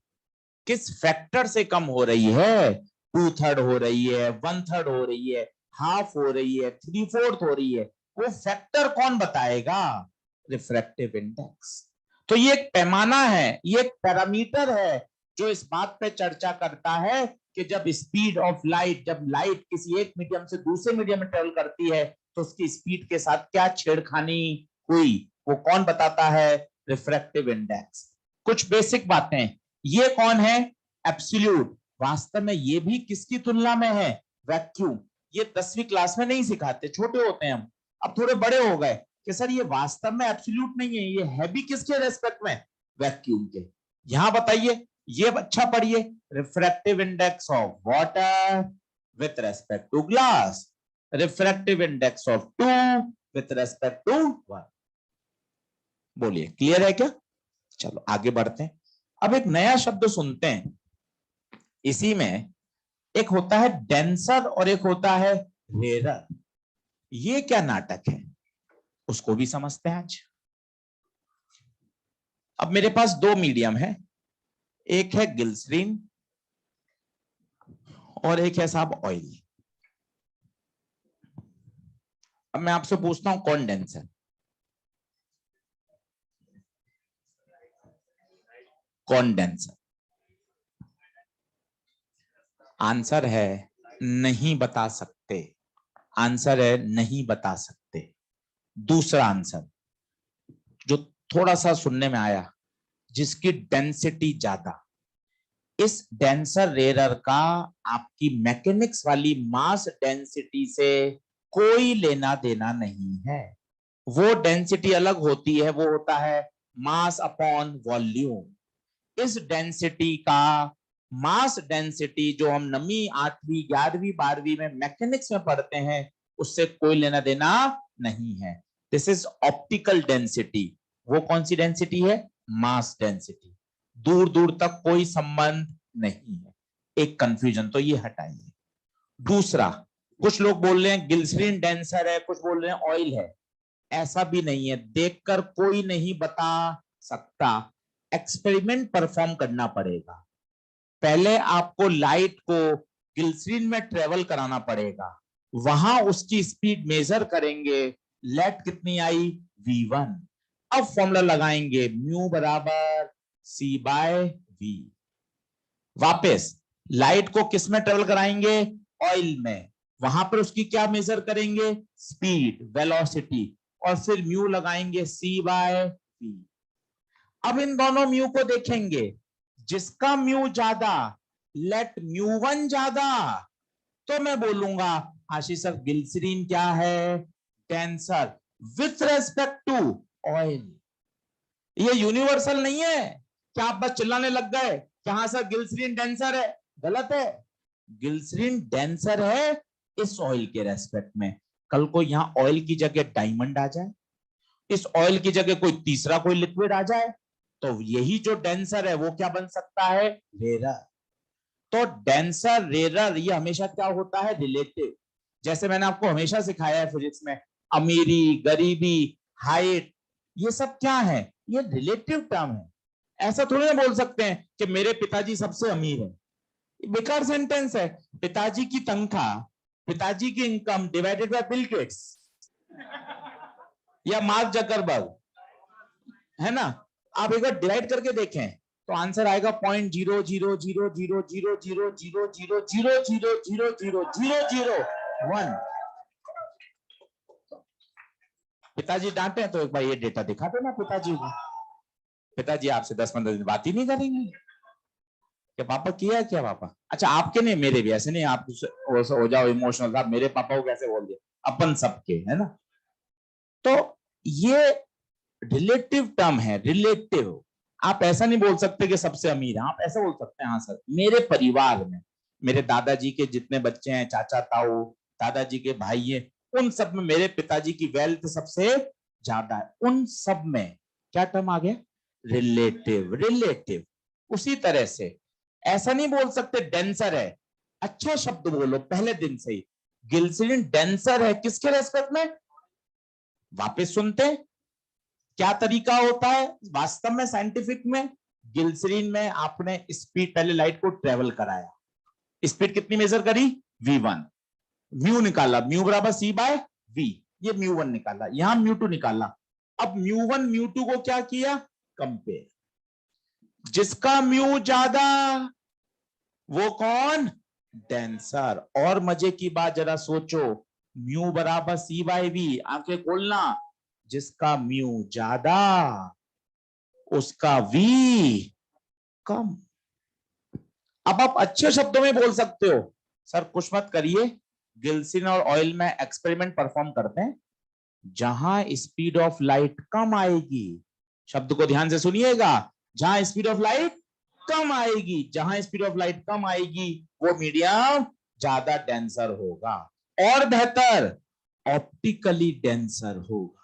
किस फैक्टर से कम हो रही है? 2/3 हो रही है, 1/3 हो रही है, हाफ हो रही है, 3/4 हो रही है, वो फैक्टर कौन बताएगा? Refractive index. तो ये एक पैमाना है, ये एक पैरामीटर है जो इस बात पे चर्चा करता है कि जब स्पीड ऑफ लाइट, जब लाइट किसी एक मीडियम से दूसरे मीडियम में ट्रेवल करती है तो उसकी स्पीड के साथ क्या छेड़खानी हुई, वो कौन बताता है? Refractive index. कुछ बेसिक बातें, ये कौन है? एब्सोल्यूट। वास्तव में ये भी किसकी तुलना में है? वैक्यूम। ये 10वीं क्लास में नहीं सिखाते, छोटे होते हैं हम, अब थोड़े बड़े हो गए कि सर ये वास्तव में एब्सोल्यूट नहीं है, ये है भी किसके रेस्पेक्ट में? वैक्यूम के। यहां बताइए, ये अच्छा पढ़िए, refractive index of water with respect to glass, refractive index of 2 with respect to 1। बोलिए क्लियर है क्या? चलो आगे बढ़ते हैं। अब एक नया शब्द सुनते हैं, इसी में एक होता है डेंसर और एक होता है रेयर। ये क्या नाटक है उसको भी समझते हैं आज। अब मेरे पास 2 मीडियम है, एक है ग्लिसरीन और एक है साहब ऑयल। अब मैं आपसे पूछता हूं कौन डेंसर? कौन डेंसर? आंसर है नहीं बता सकते। आंसर है नहीं बता सकते। दूसरा आंसर जो थोड़ा सा सुनने में आया, जिसकी डेंसिटी ज्यादा। इस डेंसर रेयर का आपकी मैकेनिक्स वाली मास डेंसिटी से कोई लेना देना नहीं है। वो डेंसिटी अलग होती है, वो होता है मास अपॉन वॉल्यूम। इस डेंसिटी का मास डेंसिटी जो हम नवीं 8वीं 11वीं 12वीं में मैकेनिक्स में पढ़ते हैं उससे कोई लेना देना नहीं है। This is optical density. वो कौन सी डेंसिटी है? Mass density. दूर दूर तक कोई संबंध नहीं है। एक कंफ्यूजन तो ये हटाइए। दूसरा, कुछ लोग बोल रहे हैं ग्लिसरीन डेंसर है, कुछ बोल रहे हैं ऑयल है। ऐसा भी नहीं है, देखकर कोई नहीं बता सकता, एक्सपेरिमेंट परफॉर्म करना पड़ेगा। पहले आपको लाइट को ग्लिसरीन में ट्रेवल कराना पड़ेगा, वहां उसकी स्पीड मेजर करेंगे, लेट कितनी आई? v1। अब फॉर्मूला लगाएंगे म्यू बराबर c बाय v। वापस लाइट को किस में ट्रेवल कराएंगे? ऑयल में, वहां पर उसकी क्या मेजर करेंगे? स्पीड, वेलोसिटी, और फिर म्यू लगाएंगे c बाय v। अब इन दोनों म्यू को देखेंगे, जिसका म्यू ज्यादा, लेट म्यू1 ज्यादा, तो मैं बोलूंगा आशीष सर ग्लिसरीन क्या है? Denser with respect to oil. ये यूनिवर्सल नहीं है। क्या आप बस चिल्लाने लग गए कि हाँ सर ग्लिसरीन डेंसर है? गलत है। ग्लिसरीन डेंसर है इस ऑयल के रेस्पेक्ट में। कल को यहां ऑयल की जगह डायमंड आ जाए, इस ऑयल की जगह कोई तीसरा कोई लिक्विड आ जाए, तो यही जो डेंसर है वो क्या बन सकता है? रेरर। तो डेंसर रेरर ये हमेशा क्या होता है? रिलेटिव। जैसे मैंने आपको हमेशा सिखाया है फिजिक्स में, अमीरी, गरीबी, हाइट, ये सब क्या है? ये रिलेटिव टर्म है। ऐसा थोड़ी ना बोल सकते हैं कि मेरे पिताजी सबसे अमीर है। बेकार सेंटेंस है। पिताजी की तनख्वाह, पिताजी की income divided by Bill Gates या मार्क जकरबर्ग, है ना? आप एक बार डिवाइड करके देखें तो आंसर आएगा 0.00000000000000001। पिताजी डांटे तो एक बार ये डेटा दिखा देना पिताजी को। पिताजी आपसे 10-15 दिन बात ही नहीं करेंगे कि पापा किया क्या पापा। अच्छा आपके नहीं, मेरे भी ऐसे नहीं आप हो जाओ इमोशनल, आप मेरे पापा को कैसे बोल दिया, अपन सबके, है ना? तो ये रिलेटिव टर्म है, रिलेटिव। आप ऐसा नहीं बोल सकते कि सबसे अमीर है, आप ऐसा बोल सकते हैं हाँ सर मेरे परिवार में, मेरे दादाजी के जितने बच्चे हैं, चाचा ताऊ, दादाजी के भाई हैं, उन सब में मेरे पिताजी की वेल्थ सबसे ज्यादा है। उन सब में क्या टर्म आ गया? रिलेटिव। रिलेटिव। उसी तरह से ऐसा नहीं बोल सकते डेंसर है। अच्छा शब्द बोलो पहले दिन से ही, ग्लिसरीन डेंसर है किसके रेस्पेक्ट में? वापस सुनते हैं क्या तरीका होता है वास्तव में साइंटिफिक में। ग्लिसरीन में आपने स्पीड, पहले लाइट को ट्रेवल कराया, स्पीड कितनी मेजर करी? v1। म्यू निकाला, म्यू बराबर c बाय v। ये म्यू1 निकाला, यहां म्यू2 निकाला। अब म्यू1 म्यू2 को क्या किया? कंपेयर। जिसका म्यू ज्यादा वो कौन? डेंसर। और मजे की बात जरा सोचो, म्यू बराबर c बाय v, आंखें खोलना, जिसका म्यू ज्यादा उसका v कम। अब आप अच्छे शब्दों में बोल सकते हो सर कुछ मत करिए, ग्लिसरीन और ऑयल में एक्सपेरिमेंट परफॉर्म करते हैं, जहां स्पीड ऑफ लाइट कम आएगी, शब्द को ध्यान से सुनिएगा, जहां स्पीड ऑफ लाइट कम आएगी, जहां स्पीड ऑफ लाइट कम आएगी वो मीडियम ज्यादा डेंसर होगा, और बेहतर ऑप्टिकली डेंसर होगा।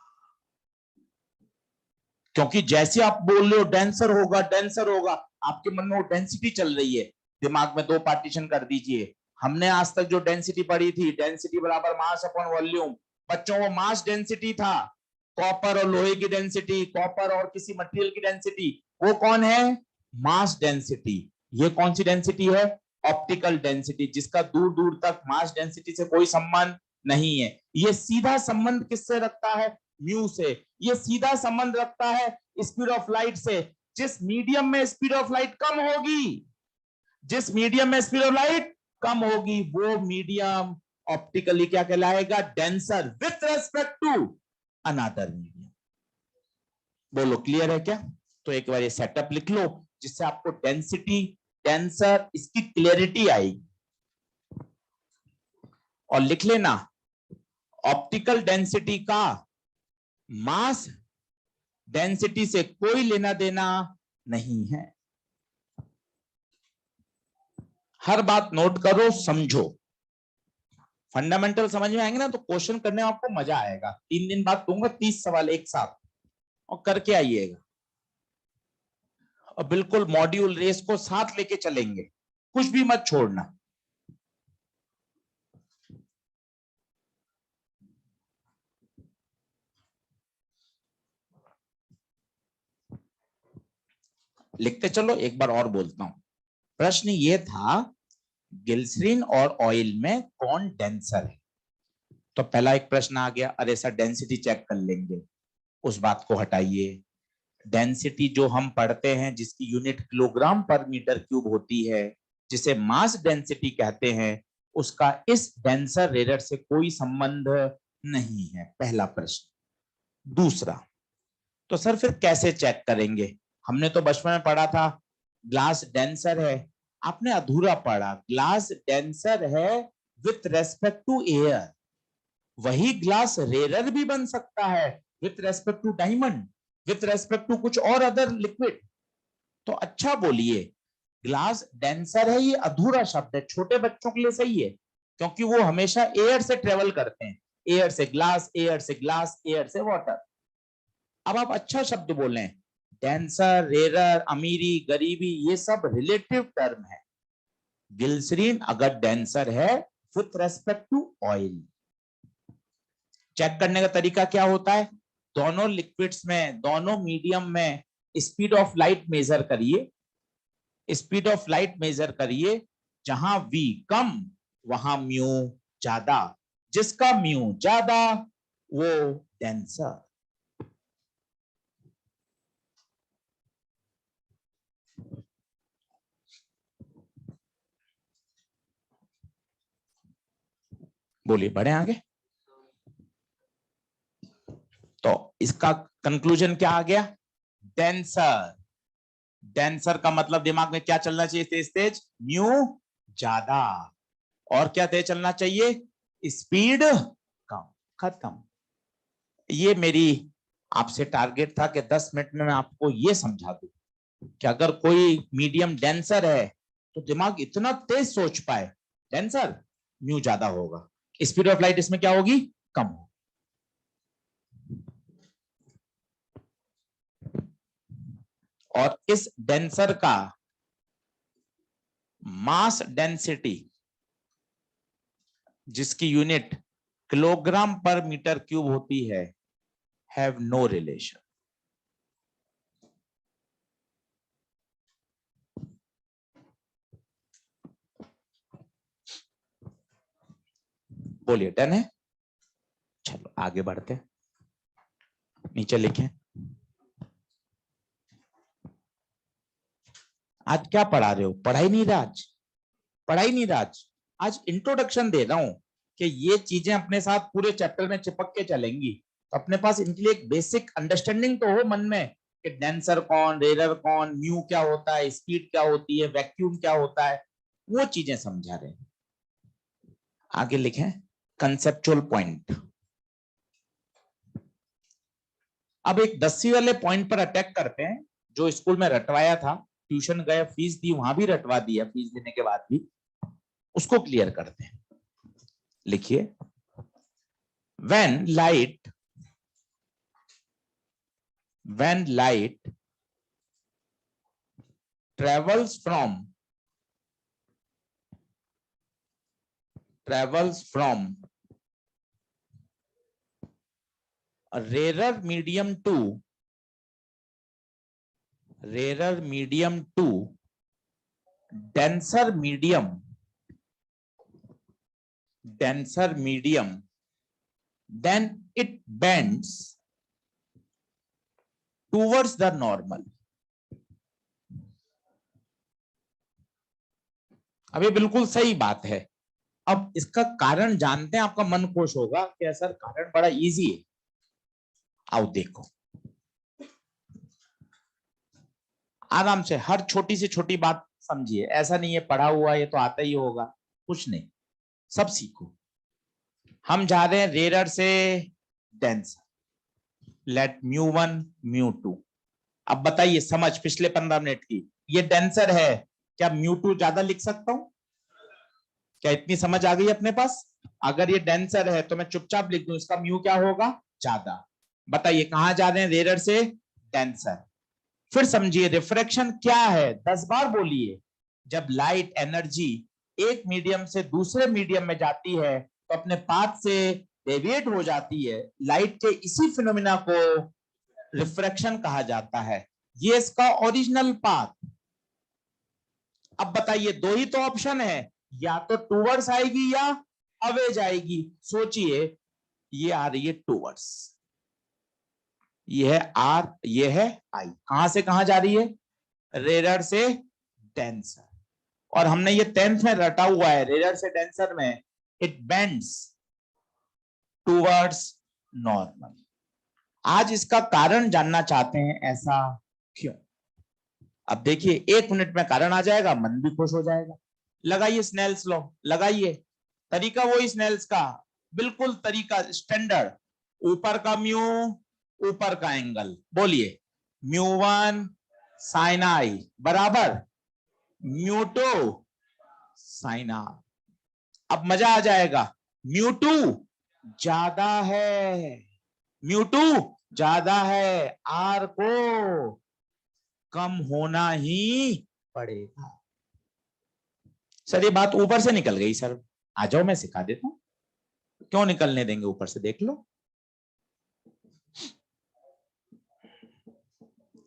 क्योंकि जैसे आप बोल रहे हो डेंसर होगा, डेंसर होगा, आपके मन में वो डेंसिटी चल रही है, दिमाग में दो पार्टीशन कर दीजिए। हमने आज तक जो डेंसिटी पढ़ी थी, डेंसिटी बराबर मास अपॉन वॉल्यूम, बच्चों वो मास डेंसिटी था, कॉपर और लोहे की डेंसिटी, कॉपर और किसी मटेरियल की डेंसिटी, वो कौन है? Mass density. ये कौन सी डेंसिटी है? ऑप्टिकल डेंसिटी, जिसका दूर दूर तक मास डेंसिटी से कोई संबंध नहीं है। ये सीधा संबंध किससे रखता है? म्यू से। ये सीधा संबंध रखता है स्पीड ऑफ लाइट से। जिस मीडियम में स्पीड ऑफ लाइट कम होगी, जिस मीडियम में स्पीड ऑफ लाइट कम होगी, वो मीडियम ऑप्टिकली क्या कहलाएगा? Denser with respect to another medium. बोलो क्लियर है क्या? तो एक बार ये सेटअप लिख लो जिससे आपको डेंसिटी, डेंसर, इसकी क्लियरिटी आएगी। और लिख लेना ऑप्टिकल डेंसिटी का मास डेंसिटी से कोई लेना देना नहीं है। हर बात नोट करो, समझो, फंडामेंटल समझ में आएंगे ना तो क्वेश्चन करने में आपको मजा आएगा। 3 दिन बाद दूंगा 30 सवाल एक साथ, और करके आइएगा, और बिल्कुल मॉड्यूल रेस को साथ लेके चलेंगे, कुछ भी मत छोड़ना। लिखते चलो, एक बार और बोलता हूं। प्रश्न ये था, ग्लिसरीन और ऑयल में कौन डेंसर है? तो पहला एक प्रश्न आ गया, अरे सर डेंसिटी चेक कर लेंगे, उस बात को हटाइए। डेंसिटी जो हम पढ़ते हैं, जिसकी यूनिट किलोग्राम पर मीटर क्यूब होती है, जिसे मास डेंसिटी कहते हैं, उसका इस डेंसर रेयर से कोई संबंध नहीं है, पहला प्रश्न। दूसरा, तो सर फिर कैसे चेक करेंगे? हमने तो बचपन में पढ़ा था ग्लास डेंसर है, आपने अधूरा पढ़ा। ग्लास डेंसर है विथ रेस्पेक्ट टू एयर, वही ग्लास रेयर भी बन सकता है with respect to diamond, with respect to कुछ और अदर लिक्विड। तो अच्छा बोलिए, ग्लास डेंसर है, ये अधूरा शब्द है, छोटे बच्चों के लिए सही है, क्योंकि वो हमेशा एयर से ट्रेवल करते हैं, एयर से ग्लास, एयर से ग्लास, एयर से वाटर। अब आप अच्छा शब्द बोले, डेंसर, रेयर, अमीरी, गरीबी, ये सब रिलेटिव टर्म है। ग्लिसरीन अगर डेंसर है with respect to oil, check करने का तरीका क्या होता है? दोनों लिक्विड्स में, दोनों मीडियम में स्पीड ऑफ लाइट मेजर करिए, स्पीड ऑफ लाइट मेजर करिए, जहां v कम वहां म्यू ज्यादा, जिसका म्यू ज्यादा वो डेंसर। बोलिए, बढ़े आगे। तो इसका कंक्लूजन क्या आ गया? डेंसर। डेंसर का मतलब दिमाग में क्या चलना चाहिए तेज तेज? म्यू ज्यादा, और क्या तेज चलना चाहिए? स्पीड कम। खत्म। ये मेरी आपसे टारगेट था कि 10 मिनट में मैं आपको ये समझा दूं कि अगर कोई मीडियम डेंसर है तो दिमाग इतना तेज सोच पाए, डेंसर म्यू ज्यादा होगा, स्पीड ऑफ लाइट इसमें क्या होगी? कम होगी। और इस डेंसर का मास डेंसिटी, जिसकी यूनिट किलोग्राम पर मीटर क्यूब होती है, हैव नो रिलेशन। बोलिए, डन है? चलो आगे बढ़ते हैं, नीचे लिखें। आज क्या पढ़ा रहे हो? पढ़ाई नहीं रहा आज, पढ़ाई नहीं रहा आज इंट्रोडक्शन दे रहा हूं कि ये चीजें अपने साथ पूरे चैप्टर में चिपक के चलेंगी, तो अपने पास इनके लिए एक बेसिक अंडरस्टैंडिंग तो हो मन में कि डेंसर कौन, रेयर कौन, म्यू क्या होता है, स्पीड क्या होती है, वैक्यूम क्या होता है, वो चीजें समझा रहे हैं। आगे लिखें कंसेप्चुअल पॉइंट। अब एक 10वीं वाले पॉइंट पर अटैक करते हैं, जो स्कूल में रटवाया था, ट्यूशन गए, फीस दी, वहां भी रटवा दिया, फीस देने के बाद भी, उसको क्लियर करते हैं। लिखिए, when light travels from a rarer medium to denser medium, then it bends towards the normal. अब ये बिल्कुल सही बात है। अब इसका कारण जानते हैं, आपका मन खुश होगा कि सर कारण बड़ा इजी है। आओ देखो, आराम से हर छोटी से छोटी बात समझिए, ऐसा नहीं है पढ़ा हुआ ये तो आता ही होगा, कुछ नहीं, सब सीखो। हम जा रहे हैं रेयर से डेंसर, लेट μ1 μ2। अब बताइए, समझ पिछले 15 मिनट की, ये डेंसर है, क्या μ2 ज्यादा लिख सकता हूं? क्या इतनी समझ आ गई अपने पास? अगर ये डेंसर है तो मैं चुपचाप लिख दूं इसका म्यू क्या होगा, ज्यादा। बताइए कहां जा रहे हैं, रेयर से डेंसर। फिर समझिए रिफ्रैक्शन क्या है, 10 बार बोलिए। जब लाइट एनर्जी एक मीडियम से दूसरे मीडियम में जाती है तो अपने पाथ से डेविएट हो जाती है। लाइट के इसी फिनोमिना को रिफ्रैक्शन कहा जाता है। ये इसका ओरिजिनल पाथ। अब बताइए दो ही तो ऑप्शन है, या तो टूवर्ड्स आएगी या अवे जाएगी। सोचिए, ये आ रही है टूवर्ड्स, ये है आर, ये है आई। कहां से कहां जा रही है, रेयर से डेंसर। और हमने ये 10th में रटा हुआ है, रेयर से डेंसर में इट बेंड्स टूवर्ड्स नॉर्मल। आज इसका कारण जानना चाहते हैं, ऐसा क्यों? अब देखिए 1 मिनट में कारण आ जाएगा, मन भी खुश हो जाएगा। लगाइए स्नेल्स लॉ, लगाइए। तरीका वही स्नेल्स का, बिल्कुल तरीका स्टैंडर्ड। ऊपर का म्यू, ऊपर का एंगल, बोलिए म्यू1 साइन आई बराबर म्यू2 साइन आर। अब मजा आ जाएगा, म्यू2 ज्यादा है, म्यू2 ज्यादा है, आर को कम होना ही पड़ेगा। सर ये बात ऊपर से निकल गई सर, आ जाओ मैं सिखा देता हूं। क्यों निकलने देंगे, ऊपर से देख लो।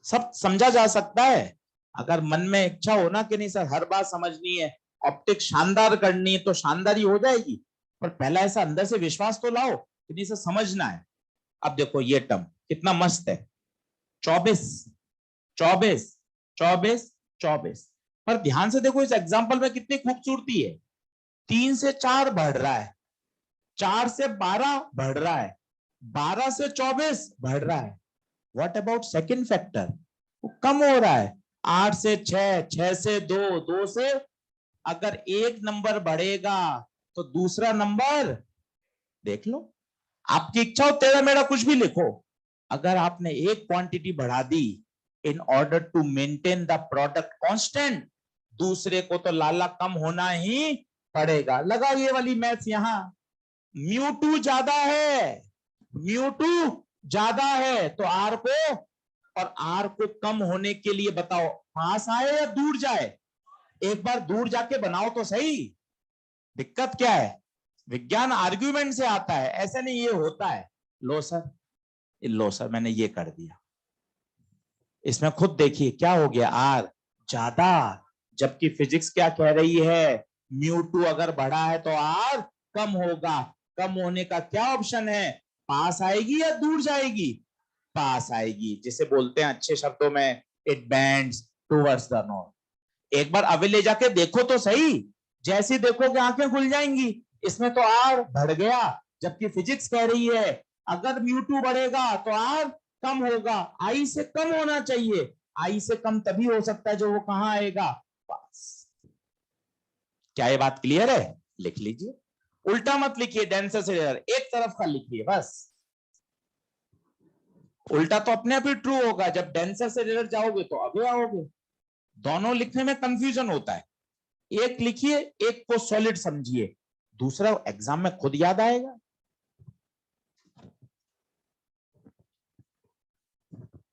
सब समझा जा सकता है अगर मन में इच्छा हो ना कि नहीं सर हर बात समझनी है, ऑप्टिक शानदार करनी है, तो शानदार ही हो जाएगी। पर पहला ऐसा अंदर से विश्वास तो लाओ कि नहीं सर समझना है। अब देखो ये टर्म कितना मस्त है, 24 24 24 24। पर ध्यान से देखो इस एग्जाम्पल में कितनी खूबसूरती है। 3 से 4 बढ़ रहा है, 4 से 12 बढ़ रहा है, 12 से 24 बढ़ रहा है। व्हाट अबाउट सेकंड फैक्टर, वो कम हो रहा है। 8 से 6, 6 से 2, 2 से, अगर एक नंबर बढ़ेगा तो दूसरा नंबर देख लो। आपकी इच्छा हो तेरा मेरा कुछ भी लिखो, अगर आपने एक क्वांटिटी बढ़ा दी in order to maintain the product constant, दूसरे को तो लाला कम होना ही पड़ेगा। लगा ये वाली मैथ्स यहां, म्यू2 ज्यादा है, म्यू2 ज्यादा है तो आर को, और आर को कम होने के लिए बताओ पास आए या दूर जाए। एक बार दूर जाके बनाओ तो सही, दिक्कत क्या है, विज्ञान आर्ग्यूमेंट से आता है, ऐसे नहीं ये होता है। लो सर मैंने ये कर दिया, इसमें खुद देखिए क्या हो गया, आर ज्यादा, जबकि फिजिक्स क्या कह रही है, म्यू2 अगर बढ़ा है तो आर कम होगा। कम होने का क्या ऑप्शन है, पास आएगी या दूर जाएगी, पास आएगी, जिसे बोलते हैं अच्छे शब्दों में it bends towards the north. एक बार अवे ले जाके देखो तो सही, जैसे देखो कि आंखें खुल जाएंगी। इसमें तो आर बढ़ गया, जबकि फिजिक्स कह रही है अगर म्यू2 बढ़ेगा तो आर कम होगा, आई से कम होना चाहिए। आई से कम तभी हो सकता है जो वो कहां आएगा, पास। क्या ये बात क्लियर है? लिख लीजिए, उल्टा मत लिखिए, डेंसर से रेयर एक तरफ का लिखिए बस। उल्टा तो अपने आप ही ट्रू होगा, जब डेंसर से रेयर जाओगे तो अवे आओगे। दोनों लिखने में कंफ्यूजन होता है, एक लिखिए एक को सॉलिड समझिए, दूसरा एग्जाम में खुद याद आएगा।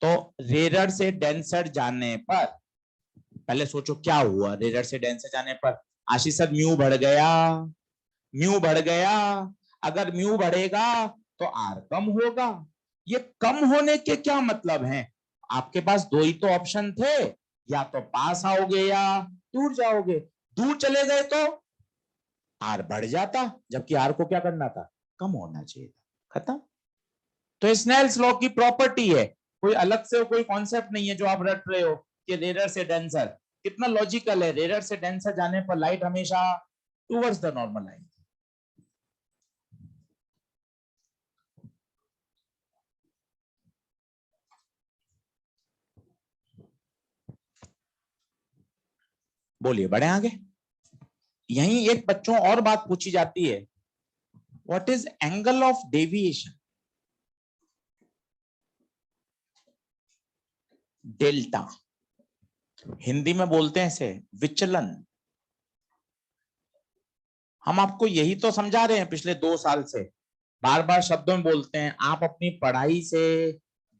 तो रेयर से डेंसर जाने पर पहले सोचो क्या हुआ, रेयर से डेंसर जाने पर आशीष सर म्यू बढ़ गया, म्यू बढ़ गया। अगर म्यू बढ़ेगा तो आर कम होगा। ये कम होने के क्या मतलब हैं? आपके पास दो ही तो ऑप्शन थे, या तो पास आओगे या दूर जाओगे। दूर चले गए तो आर बढ़ जाता, जबकि आर को क्या करना था, कम होना चाहिए था, खत्म। तो स्नेल्स लॉ की प्रॉपर्टी है, कोई अलग से कोई कॉन्सेप्ट नहीं है जो आप रट रहे हो कि रेयर से डेंसर। कितना लॉजिकल है, रेयर से डेंसर जाने पर लाइट हमेशा टुवर्ड्स द नॉर्मल आएगी। बोलिए बढ़े आगे। यहीं एक बच्चों और बात पूछी जाती है, what is angle of deviation, delta, Hindi में बोलते हैं इसे विचलन। हम आपको यही तो समझा रहे हैं पिछले 2 साल से, बार बार शब्दों में बोलते हैं, आप अपनी पढ़ाई से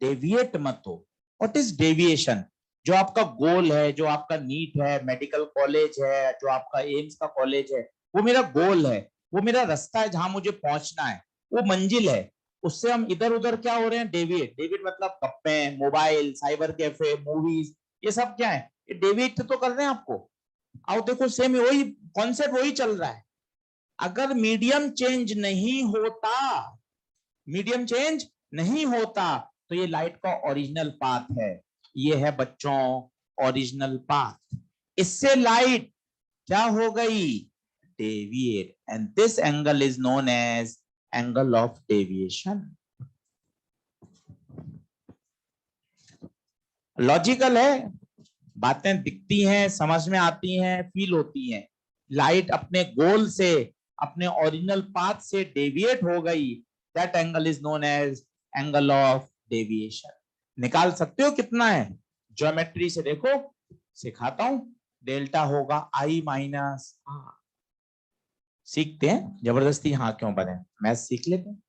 डेविएट मत हो। What is deviation? जो आपका गोल है, जो आपका नीट है, मेडिकल कॉलेज है, जो आपका एम्स का कॉलेज है, वो मेरा गोल है, वो मेरा रास्ता है जहां मुझे पहुंचना है, वो मंजिल है। उससे हम इधर उधर क्या हो रहे हैं? डेविएट। डेविएट मतलब गप्पे, मोबाइल, साइबर कैफे, मूवीज, ये सब क्या है? ये डेविएट तो कर रहे हैं आपको। आओ देखो, सेम वही कॉन्सेप्ट वही चल रहा है। अगर मीडियम चेंज नहीं होता, मीडियम चेंज नहीं होता, तो ये लाइट का ओरिजिनल पाथ है। ये है बच्चों ओरिजिनल पाथ। इससे लाइट क्या हो गई? Deviate, and this angle is known as angle of deviation. Logical है, बातें दिखती हैं, समझ में आती हैं, फील होती हैं। लाइट अपने गोल से, अपने ओरिजिनल पाथ से डेविएट हो गई, that angle is known as angle of deviation. निकाल सकते हो कितना है? ज्योमेट्री से देखो, सिखाता हूं। डेल्टा होगा I माइनस R। सीखते हैं, जबरदस्ती हाँ क्यों बने, मैथ सीख लेते हैं।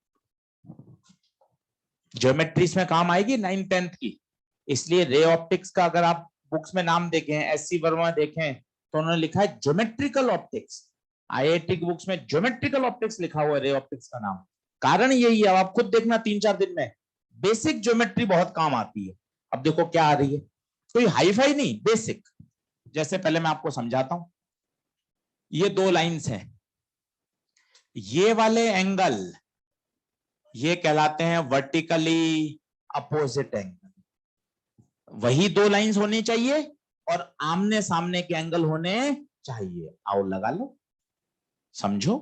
ज्योमेट्री में काम आएगी 9th-10th की। इसलिए रे ऑप्टिक्स का अगर आप बुक्स में नाम देखें, SC वर्मा देखें, तो उन्होंने लिखा है ज्योमेट्रिकल ऑप्टिक्स। IIT की बुक्स में ज्योमेट्रिकल ऑप्टिक्स लिखा हुआ है, रे ऑप्टिक्स का नाम। कारण यही है, आप खुद देखना 3-4 दिन में, बेसिक ज्योमेट्री बहुत काम आती है। अब देखो क्या आ रही है, कोई हाई फाई नहीं, बेसिक। जैसे पहले मैं आपको समझाता हूं, ये 2 लाइंस हैं, ये वाले एंगल ये कहलाते हैं वर्टिकली अपोजिट एंगल। वही 2 लाइंस होनी चाहिए और आमने सामने के एंगल होने चाहिए। आओ लगा लो, समझो।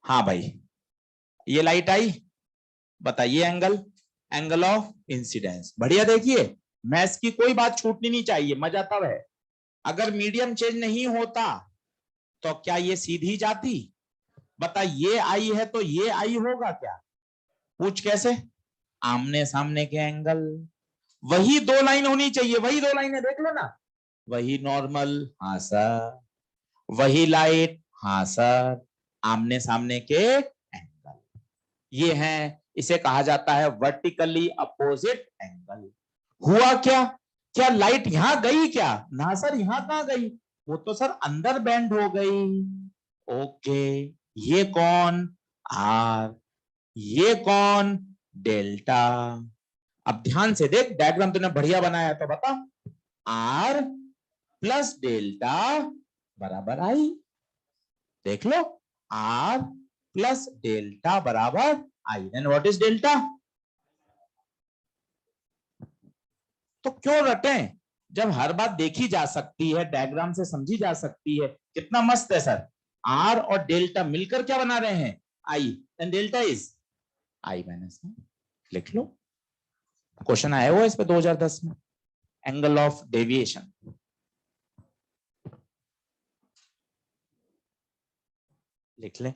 हाँ भाई, ये लाइट आई, बताइए एंगल, एंगल ऑफ इंसिडेंस। बढ़िया, देखिए मैथ्स की कोई बात छूटनी नहीं चाहिए, मजा तब है। अगर मीडियम चेंज नहीं होता तो क्या ये सीधी जाती? बता, ये आई है तो ये आई होगा क्या? पूछ कैसे? आमने सामने के एंगल, वही 2 लाइन होनी चाहिए, वही 2 लाइनें देख लो ना। वही नॉर्मल, हाँ सर, वही लाइट, हाँ सर, आमने सामने के एंगल ये हैं, इसे कहा जाता है वर्टिकली अपोजिट एंगल। हुआ क्या? क्या लाइट यहां गई क्या? ना सर, यहां कहां गई, वो तो सर अंदर बेंड हो गई। ओके, ये कौन? आर। ये कौन? डेल्टा। अब ध्यान से देख, डायग्राम तूने बढ़िया बनाया, तो बता, आर प्लस डेल्टा बराबर आई। देख लो, आर प्लस डेल्टा बराबर I. And what is delta? तो क्यों रटें, जब हर बात देखी जा सकती है, डायग्राम से समझी जा सकती है। कितना मस्त है सर। आर और डेल्टा मिलकर क्या बना रहे हैं? I. And delta is I minus. लिख लो, क्वेश्चन आया हुआ इस पे 2010 में, एंगल ऑफ डेविएशन। लिख लें,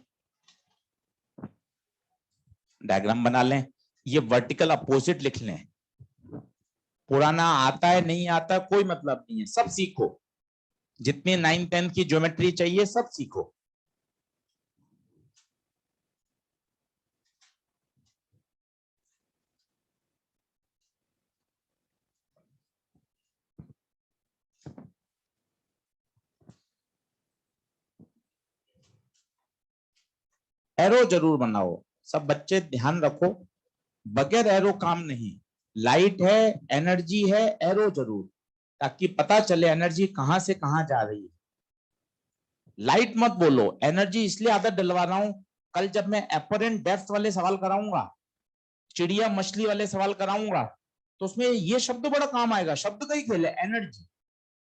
डायग्राम बना लें, ये वर्टिकल अपोजिट लिख लें। पुराना आता है नहीं आता कोई मतलब नहीं है, सब सीखो। जितनी 9th-10th की ज्योमेट्री चाहिए सब सीखो। एरो जरूर बनाओ, सब बच्चे ध्यान रखो, बगैर एरो काम नहीं। लाइट है, एनर्जी है, एरो जरूर, ताकि पता चले एनर्जी कहां से कहां जा रही है। लाइट मत बोलो, एनर्जी इसलिए आदत डलवा रहा हूं, कल जब मैं अपरेंट डेप्थ वाले सवाल कराऊंगा, चिड़िया मछली वाले सवाल कराऊंगा, तो उसमें ये शब्द बड़ा काम आएगा। शब्द का ही खेल है, एनर्जी।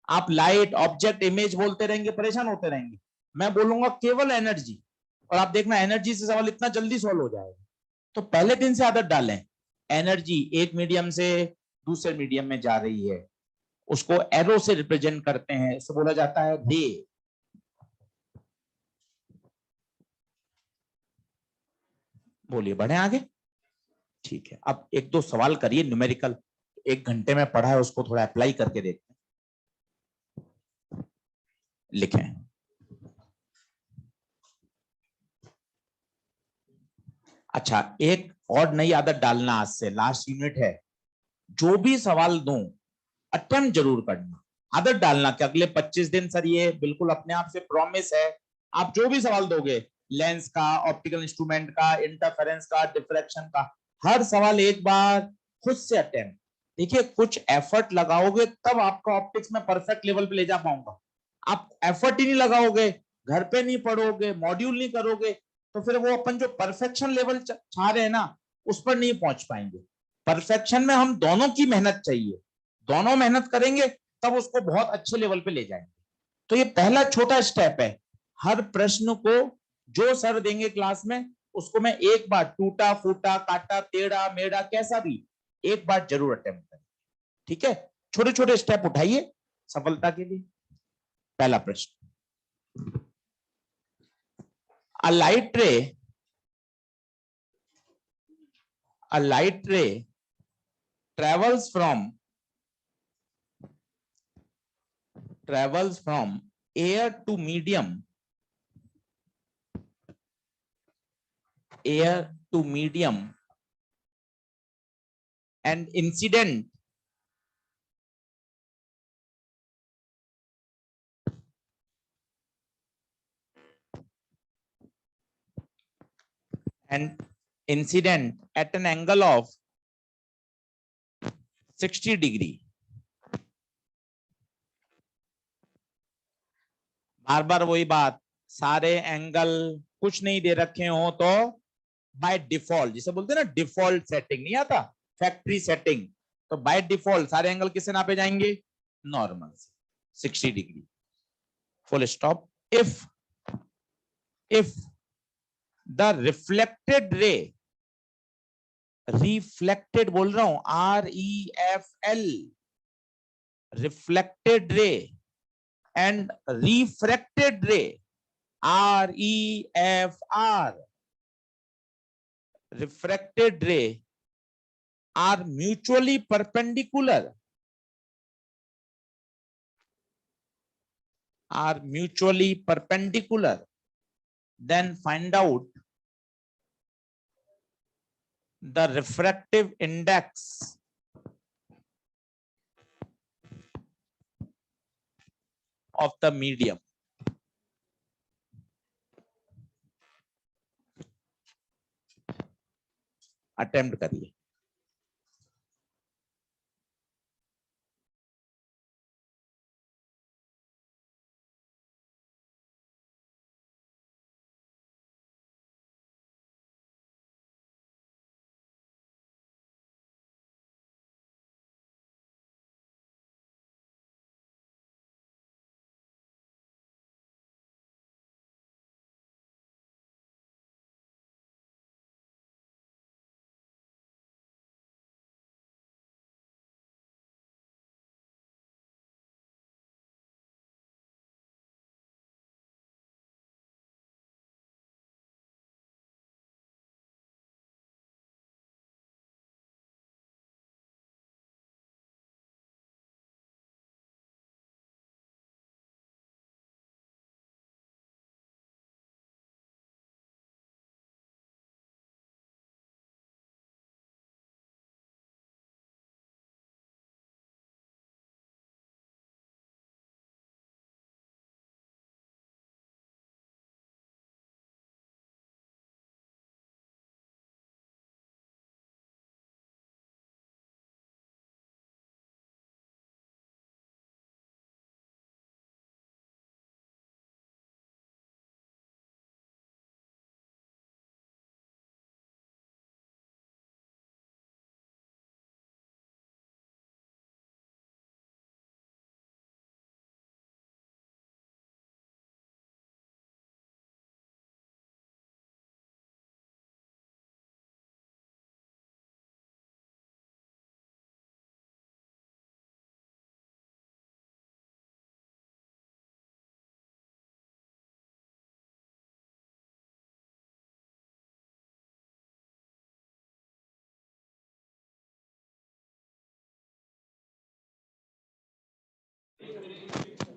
आप लाइट, ऑब्जेक्ट, इमेज बोलते रहेंगे, परेशान होते रहेंगे। मैं बोलूंगा केवल एनर्जी, और आप देखना एनर्जी से सवाल इतना जल्दी सॉल्व हो जाएगा। तो पहले दिन से आदत डालें, एनर्जी एक मीडियम से दूसरे मीडियम में जा रही है, उसको एरो से रिप्रेजेंट करते हैं, इसे बोला जाता है रे। बोलिए, बढ़े आगे। ठीक है, अब 1-2 सवाल करिए न्यूमेरिकल, 1 घंटे में पढ़ा है उसको थोड़ा अप्लाई करके देखते हैं। लिखें, अच्छा, एक और नई आदत डालना आज से, लास्ट यूनिट है, जो भी सवाल दूं अटेम्प्ट जरूर करना। आदत डालना कि अगले 25 दिन सर, ये बिल्कुल अपने आप से प्रॉमिस है, आप जो भी सवाल दोगे, लेंस का, ऑप्टिकल इंस्ट्रूमेंट का, इंटरफेरेंस का, डिफ्रैक्शन का, हर सवाल एक बार खुद से अटेम्प्ट। देखिए, कुछ एफर्ट लगाओगे तब आपका ऑप्टिक्स में परफेक्ट लेवल पे ले जा पाऊंगा। आप एफर्ट ही नहीं लगाओगे, घर पे नहीं पढ़ोगे, मॉड्यूल नहीं करोगे, तो फिर वो अपन जो परफेक्शन लेवल चाह रहे हैं ना, उस पर नहीं पहुंच पाएंगे। परफेक्शन में हम दोनों की मेहनत चाहिए, दोनों मेहनत करेंगे तब उसको बहुत अच्छे लेवल पे ले जाएंगे। तो ये पहला छोटा स्टेप है। हर प्रश्न को जो सर देंगे क्लास में, उसको मैं एक बार टूटा फूटा, काटा टेढ़ा मेढ़ा कैसा भी, एक बार जरूर अटेम्प्ट करें। ठीक है, छोटे छोटे स्टेप उठाइए सफलता के लिए। पहला प्रश्न, a light ray a light ray travels from air to medium and incident at an angle of 60 degree। बार बार वही बात, सारे एंगल कुछ नहीं दे रखे हो तो बाय डिफॉल्ट, जिसे बोलते हैं ना डिफॉल्ट सेटिंग, नहीं आता फैक्ट्री सेटिंग, तो बाय डिफॉल्ट सारे एंगल किससे नापे जाएंगे, नॉर्मल से 60 degree, full stop. If the reflected बोल रहा हूं, REFL, reflected ray and refracted ray, REFR, refracted ray are mutually perpendicular, then find out the refractive index of the medium। Attempt करिए।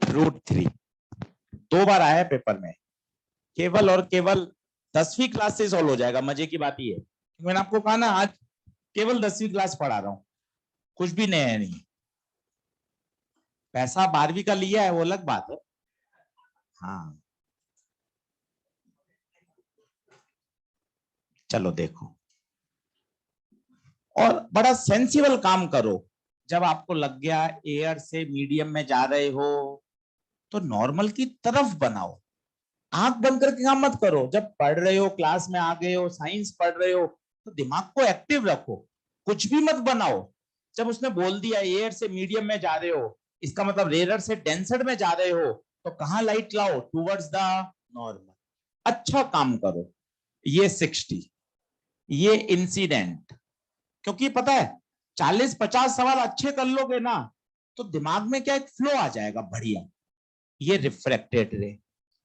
√3 दो बार आया है पेपर में, केवल और केवल 10वीं क्लास से सॉल्व हो जाएगा। मजे की बात ये है, मैंने आपको कहा ना आज केवल 10वीं क्लास पढ़ा रहा हूं, कुछ भी नया नहीं। पैसा 12वीं का लिया है वो अलग बात है। हाँ चलो देखो, और बड़ा सेंसिबल काम करो। जब आपको लग गया एयर से मीडियम में जा रहे हो तो नॉर्मल की तरफ बनाओ, आंख बंद करके काम मत करो। जब पढ़ रहे हो, क्लास में आ गए हो, साइंस पढ़ रहे हो, तो दिमाग को एक्टिव रखो, कुछ भी मत बनाओ। जब उसने बोल दिया एयर से मीडियम में जा रहे हो, इसका मतलब रेयर से डेंसर में जा रहे हो, तो कहां लाइट लाओ? Towards the normal. अच्छा काम करो। ये 60, ये इंसिडेंट, क्योंकि पता है 40-50 सवाल अच्छे कर लोगे ना तो दिमाग में क्या एक फ्लो आ जाएगा बढ़िया। ये रिफ्रैक्टेड रे,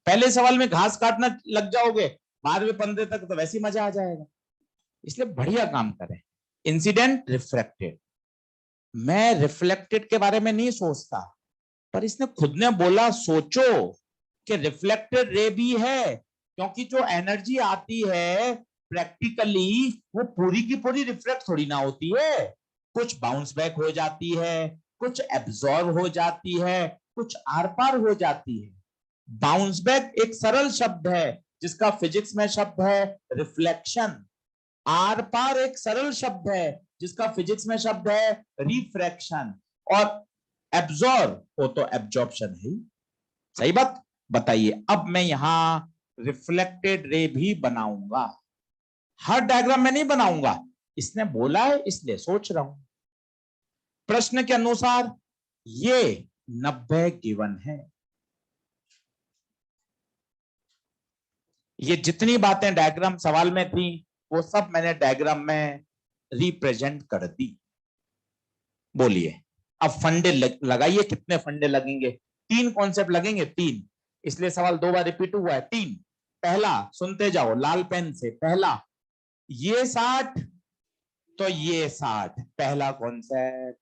पहले सवाल में घास काटना लग जाओगे, बाद में 15 तक तो वैसे ही मजा आ जाएगा। इसलिए बढ़िया काम करें। Incident, refracted. मैं रिफ्लेक्टेड के बारे में नहीं सोचता, पर इसने खुद ने बोला सोचो कि रिफ्लेक्टेड रे भी है, क्योंकि जो एनर्जी आती है प्रैक्टिकली वो पूरी की पूरी रिफ्लेक्ट थोड़ी ना होती है। कुछ बाउंस बैक हो जाती है, कुछ एब्जॉर्ब हो जाती है, कुछ आर पार हो जाती है। बाउंस बैक एक सरल शब्द है जिसका फिजिक्स में शब्द है रिफ्लेक्शन। आर पार एक सरल शब्द है जिसका फिजिक्स में शब्द है रिफ्रैक्शन। और एब्जॉर्ब हो तो एब्जॉर्प्शन है। सही बात। बताइए, अब मैं यहां रिफ्लेक्टेड रे भी बनाऊंगा। हर डायग्राम में नहीं बनाऊंगा, इसने बोला है इसलिए सोच रहा हूं। प्रश्न के अनुसार ये 90 गिवन है। ये जितनी बातें डायग्राम सवाल में थी वो सब मैंने डायग्राम में रिप्रेजेंट कर दी। बोलिए, अब फंडे लगाइए, कितने फंडे लगेंगे? 3 कॉन्सेप्ट लगेंगे, 3। इसलिए सवाल 2 बार रिपीट हुआ है। 3, पहला सुनते जाओ लाल पेन से। पहला, ये 60 तो ये 60, पहला कॉन्सेप्ट।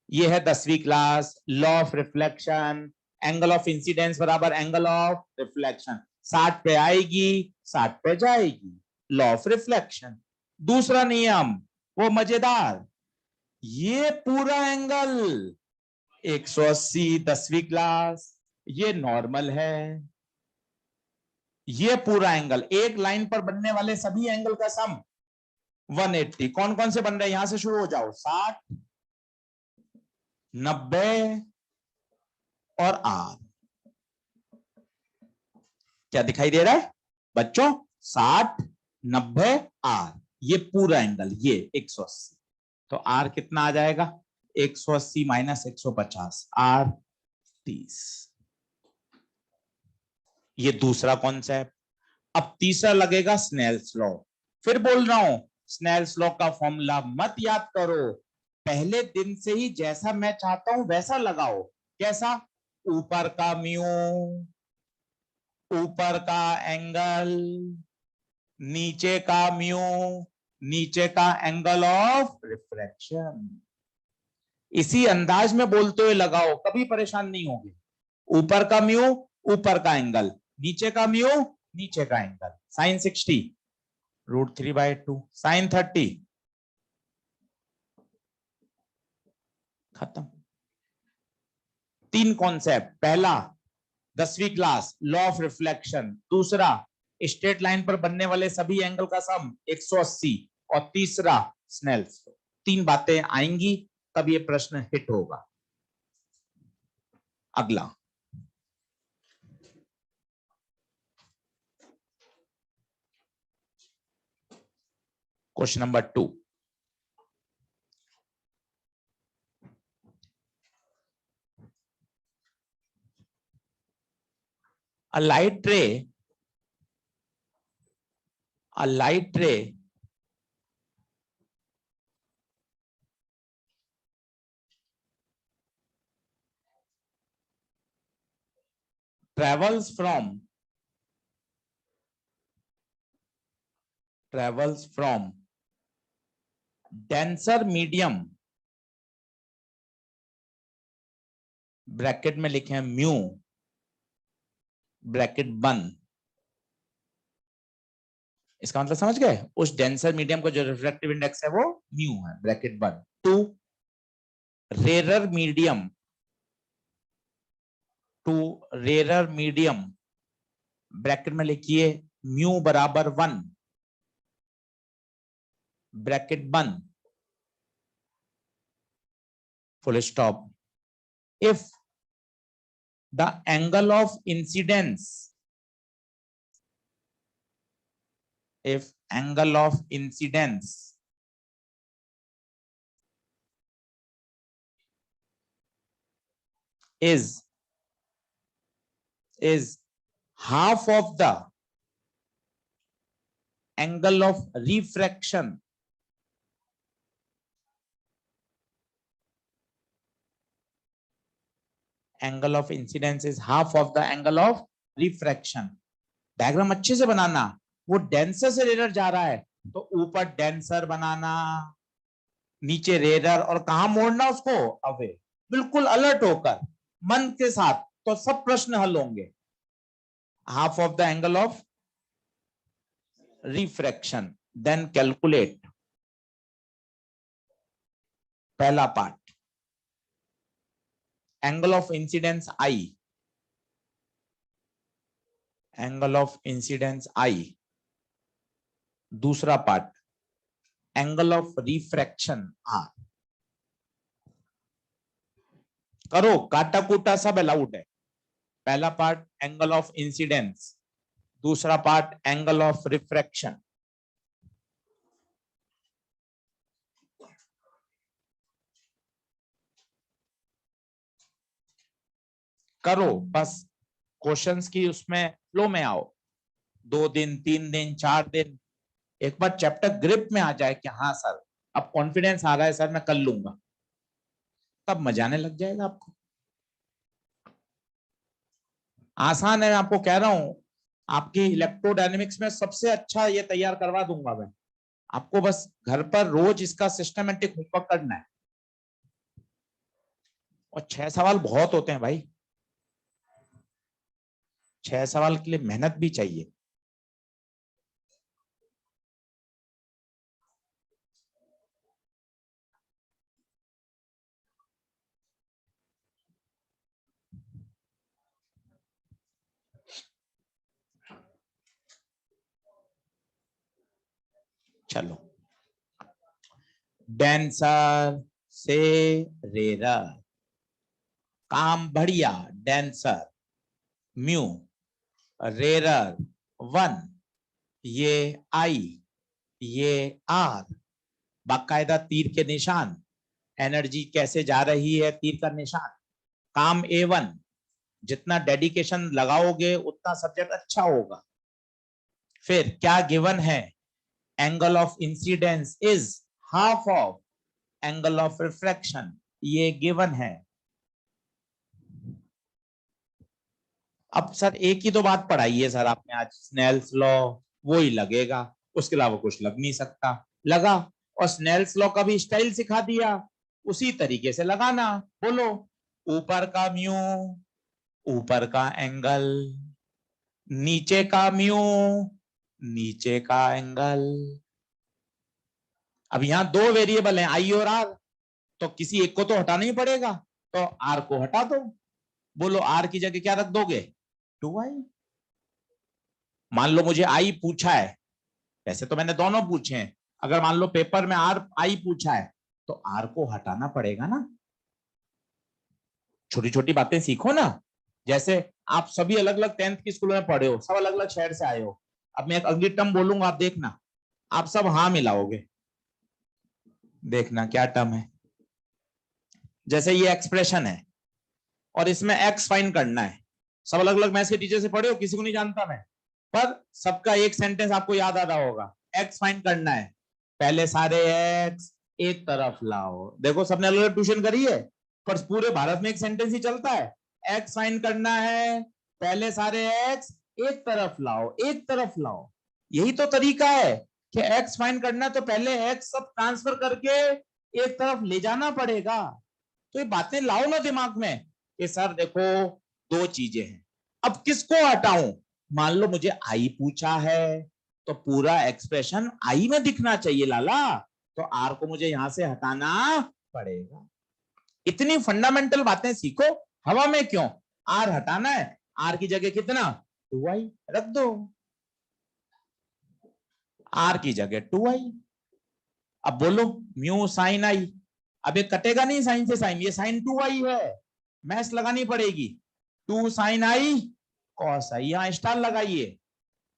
ये है 10वीं class, law of reflection. Angle of incidence बराबर एंगल ऑफ रिफ्लेक्शन। 60 पे आएगी, 60 पे जाएगी, लॉ ऑफ रिफ्लेक्शन। दूसरा नियम, वो मजेदार, ये पूरा एंगल 180, 10वीं क्लास, ये नॉर्मल है। ये पूरा एंगल, एक लाइन पर बनने वाले सभी एंगल का सम 180। कौन कौन से बन रहे हैं? यहां से शुरू हो जाओ, 60, 90 और आर। क्या दिखाई दे रहा है बच्चों? 60, 90, आर, ये पूरा एंगल, ये 180। तो आर कितना आ जाएगा? 180 माइनस 150, आर 30। ये दूसरा कॉन्सेप्ट। अब तीसरा लगेगा स्नेल्स लॉ। फिर बोल रहा हूं, स्नेल्स लॉ का फॉर्मूला मत याद करो, पहले दिन से ही जैसा मैं चाहता हूं वैसा लगाओ। कैसा? ऊपर का म्यू, ऊपर का एंगल, नीचे का म्यू, नीचे का एंगल ऑफ रिफ्रैक्शन। इसी अंदाज में बोलते हुए लगाओ, कभी परेशान नहीं होगे। ऊपर का म्यू, ऊपर का एंगल, नीचे का म्यू, नीचे का एंगल। साइन 60 √3/2, साइन 30 खत्म। 3 कॉन्सेप्ट। पहला 10वीं क्लास, लॉ ऑफ रिफ्लेक्शन। दूसरा, स्ट्रेट लाइन पर बनने वाले सभी एंगल का सम 180। और तीसरा, स्नेल्स। 3 बातें आएंगी तब ये प्रश्न हिट होगा। अगला, question number 2। A light ray travels from denser medium, bracket में लिखे हैं म्यू, ब्रैकेट बंद, इसका मतलब समझ गए, उस डेंसर मीडियम का जो रिफ्रैक्टिव इंडेक्स है वो म्यू है, ब्रैकेट बंद। To rarer medium, to rarer medium, bracket में लिखिए म्यू बराबर 1, ब्रैकेट बंद, full stop. If the angle of incidence, if angle of incidence is half of the angle of refraction, angle of incidence is half of the angle of refraction। Diagram अच्छे से बनाना, वो डेंसर से रेरर जा रहा है तो ऊपर डेंसर बनाना, नीचे रेरर, और कहां मोड़ना उसको, अवे, बिल्कुल अलर्ट होकर मन के साथ, तो सब प्रश्न हल होंगे। Half of the angle of refraction, then calculate. पहला part angle of incidence I, angle of incidence I. दूसरा part angle of refraction R. करो, काटा कूटा सब अलाउड है। पहला पार्ट एंगल ऑफ इंसिडेंस, दूसरा पार्ट एंगल ऑफ रिफ्रैक्शन। करो बस, क्वेश्चंस की उसमें फ्लो में आओ। 2 दिन 3 दिन 4 दिन, एक बार चैप्टर ग्रिप में आ जाए कि हाँ सर अब कॉन्फिडेंस आ रहा है सर मैं कर लूंगा, तब मजा आने लग जाएगा आपको। आसान है, मैं आपको कह रहा हूं, आपकी इलेक्ट्रोडायनेमिक्स में सबसे अच्छा ये तैयार करवा दूंगा मैं आपको। बस घर पर रोज इसका सिस्टमेटिक होमवर्क करना है, और 6 सवाल बहुत होते हैं भाई, 6 सवाल के लिए मेहनत भी चाहिए। चलो, डेंसर से रेरर, काम बढ़िया, डेंसर म्यू, रेरर 1, ये आई, ये आर, बाकायदा तीर के निशान, एनर्जी कैसे जा रही है तीर का निशान, काम A1। जितना डेडिकेशन लगाओगे उतना सब्जेक्ट अच्छा होगा। फिर क्या गिवन है, angle of incidence is half of angle of refraction, ये गिवन है। अब सर एक ही तो बात पढ़ाई है सर आपने आज, स्नेल्स लॉ, वो ही लगेगा, उसके अलावा कुछ लग नहीं सकता। लगा, और स्नेल्स लॉ का भी स्टाइल सिखा दिया, उसी तरीके से लगाना। बोलो, ऊपर का म्यू, ऊपर का एंगल, नीचे का म्यू, नीचे का एंगल। अब यहां 2 वेरिएबल हैं, आई और आर, तो किसी एक को तो हटाना ही पड़ेगा, तो आर को हटा दो। बोलो आर की जगह क्या रख दोगे, 2i। मान लो मुझे आई पूछा है, वैसे तो मैंने दोनों पूछे हैं, अगर मान लो पेपर में आर आई पूछा है तो आर को हटाना पड़ेगा ना। छोटी छोटी बातें सीखो ना, जैसे आप सभी अलग अलग 10th की स्कूल में पढ़े हो, सब अलग अलग शहर से आए हो। अब मैं एक अगली टर्म बोलूंगा, आप देखना, आप सब हाँ मिलाओगे, देखना क्या टर्म है। जैसे ये एक्सप्रेशन है और इसमें एक्स फाइंड करना है, सब अलग अलग मैथ्स के टीचर से पढ़े हो, किसी को नहीं जानता मैं, पर सबका एक सेंटेंस आपको याद आ रहा होगा। एक्स फाइंड करना है, पहले सारे एक्स एक तरफ लाओ। देखो सबने अलग अलग ट्यूशन करी है, पर पूरे भारत में एक सेंटेंस ही चलता है, एक्स फाइंड करना है, पहले सारे एक्स एक तरफ लाओ, एक तरफ लाओ। यही तो तरीका है कि एक्स फाइंड करना है तो पहले एक्स सब ट्रांसफर करके एक तरफ ले जाना पड़ेगा। तो ये बातें लाओ ना दिमाग में कि सर देखो 2 चीजें हैं, अब किसको हटाऊं। मान लो मुझे आई पूछा है, तो पूरा एक्सप्रेशन आई में दिखना चाहिए लाला, तो आर को मुझे यहां से हटाना पड़ेगा। इतनी फंडामेंटल बातें सीखो। हवा में क्यों, आर हटाना है, आर की जगह कितना 2i रख दो, आर की जगह 2i। अब बोलो म्यू साइन आई, अब ये कटेगा नहीं साइन से साइन, ये साइन 2i है, मैथ्स लगानी पड़ेगी। 2 साइन आई कॉस आई, यहां स्टार लगाइए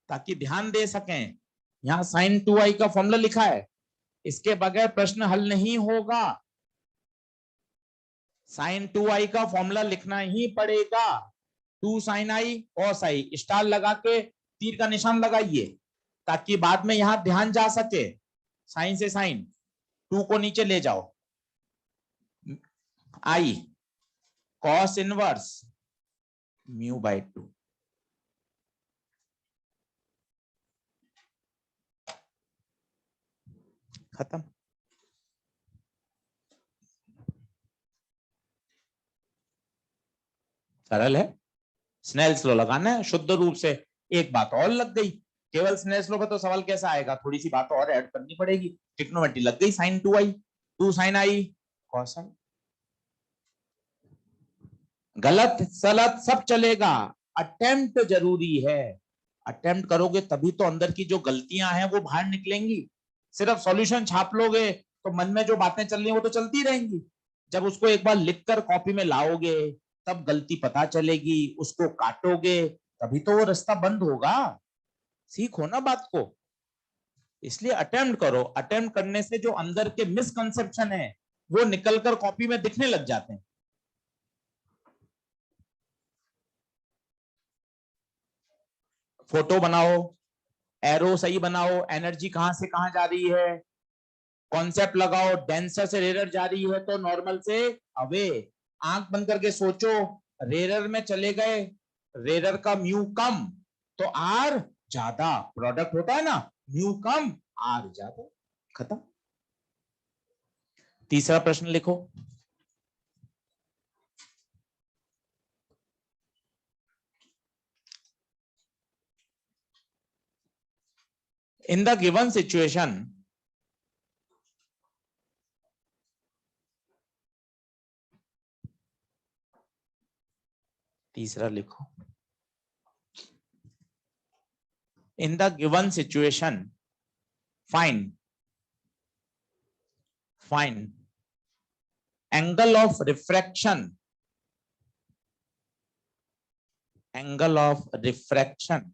ताकि ध्यान दे सकें। यहां साइन 2i का फॉर्मूला लिखा है, इसके बगैर प्रश्न हल नहीं होगा। साइन 2i का फॉर्मूला लिखना ही पड़ेगा। 2 sign I cos I, star लगा के तीर का निशान लगाइए ताकि बाद में यहां ध्यान जा सके। साइन से साइन, 2 को नीचे ले जाओ, I cos inverse mu by 2। खत्म। सरल है, स्नेल्स लॉ लगाना है शुद्ध रूप से। एक बात और लग गई, केवल स्नेल्स लॉ का तो सवाल कैसा आएगा, थोड़ी सी बात और ऐड करनी पड़ेगी। ट्रिग्नोमेट्री लग गई, sign 2i, 2 sign I cos आई। गलत सलत सब चलेगा, अटेम्प्ट जरूरी है। अटेम्प्ट करोगे तभी तो अंदर की जो गलतियां हैं वो बाहर निकलेंगी। सिर्फ सॉल्यूशन छाप लोगे तो मन में जो बातें चल रही हैं वो तो चलती रहेंगी। जब उसको एक बार लिखकर कॉपी में लाओगे तब गलती पता चलेगी, उसको काटोगे तभी तो वो रास्ता बंद होगा। सीखो ना बात को, इसलिए अटेम्प्ट करो। अटेम्प्ट करने से जो अंदर के मिसकंसेप्शन है वो निकलकर कॉपी में दिखने लग जाते हैं। फोटो बनाओ, एरो सही बनाओ, एनर्जी कहां से कहां जा रही है, कॉन्सेप्ट लगाओ, डेंसर से रेरर जा रही है तो नॉर्मल से अवे। आंख बंद करके सोचो, रेरर में चले गए, रेरर का म्यू कम तो आर ज्यादा, प्रोडक्ट होता है ना, म्यू कम आर ज्यादा, खत्म। तीसरा प्रश्न लिखो। इन द गिवन सिचुएशन तीसरा लिखो। In the given situation find angle of refraction, angle of refraction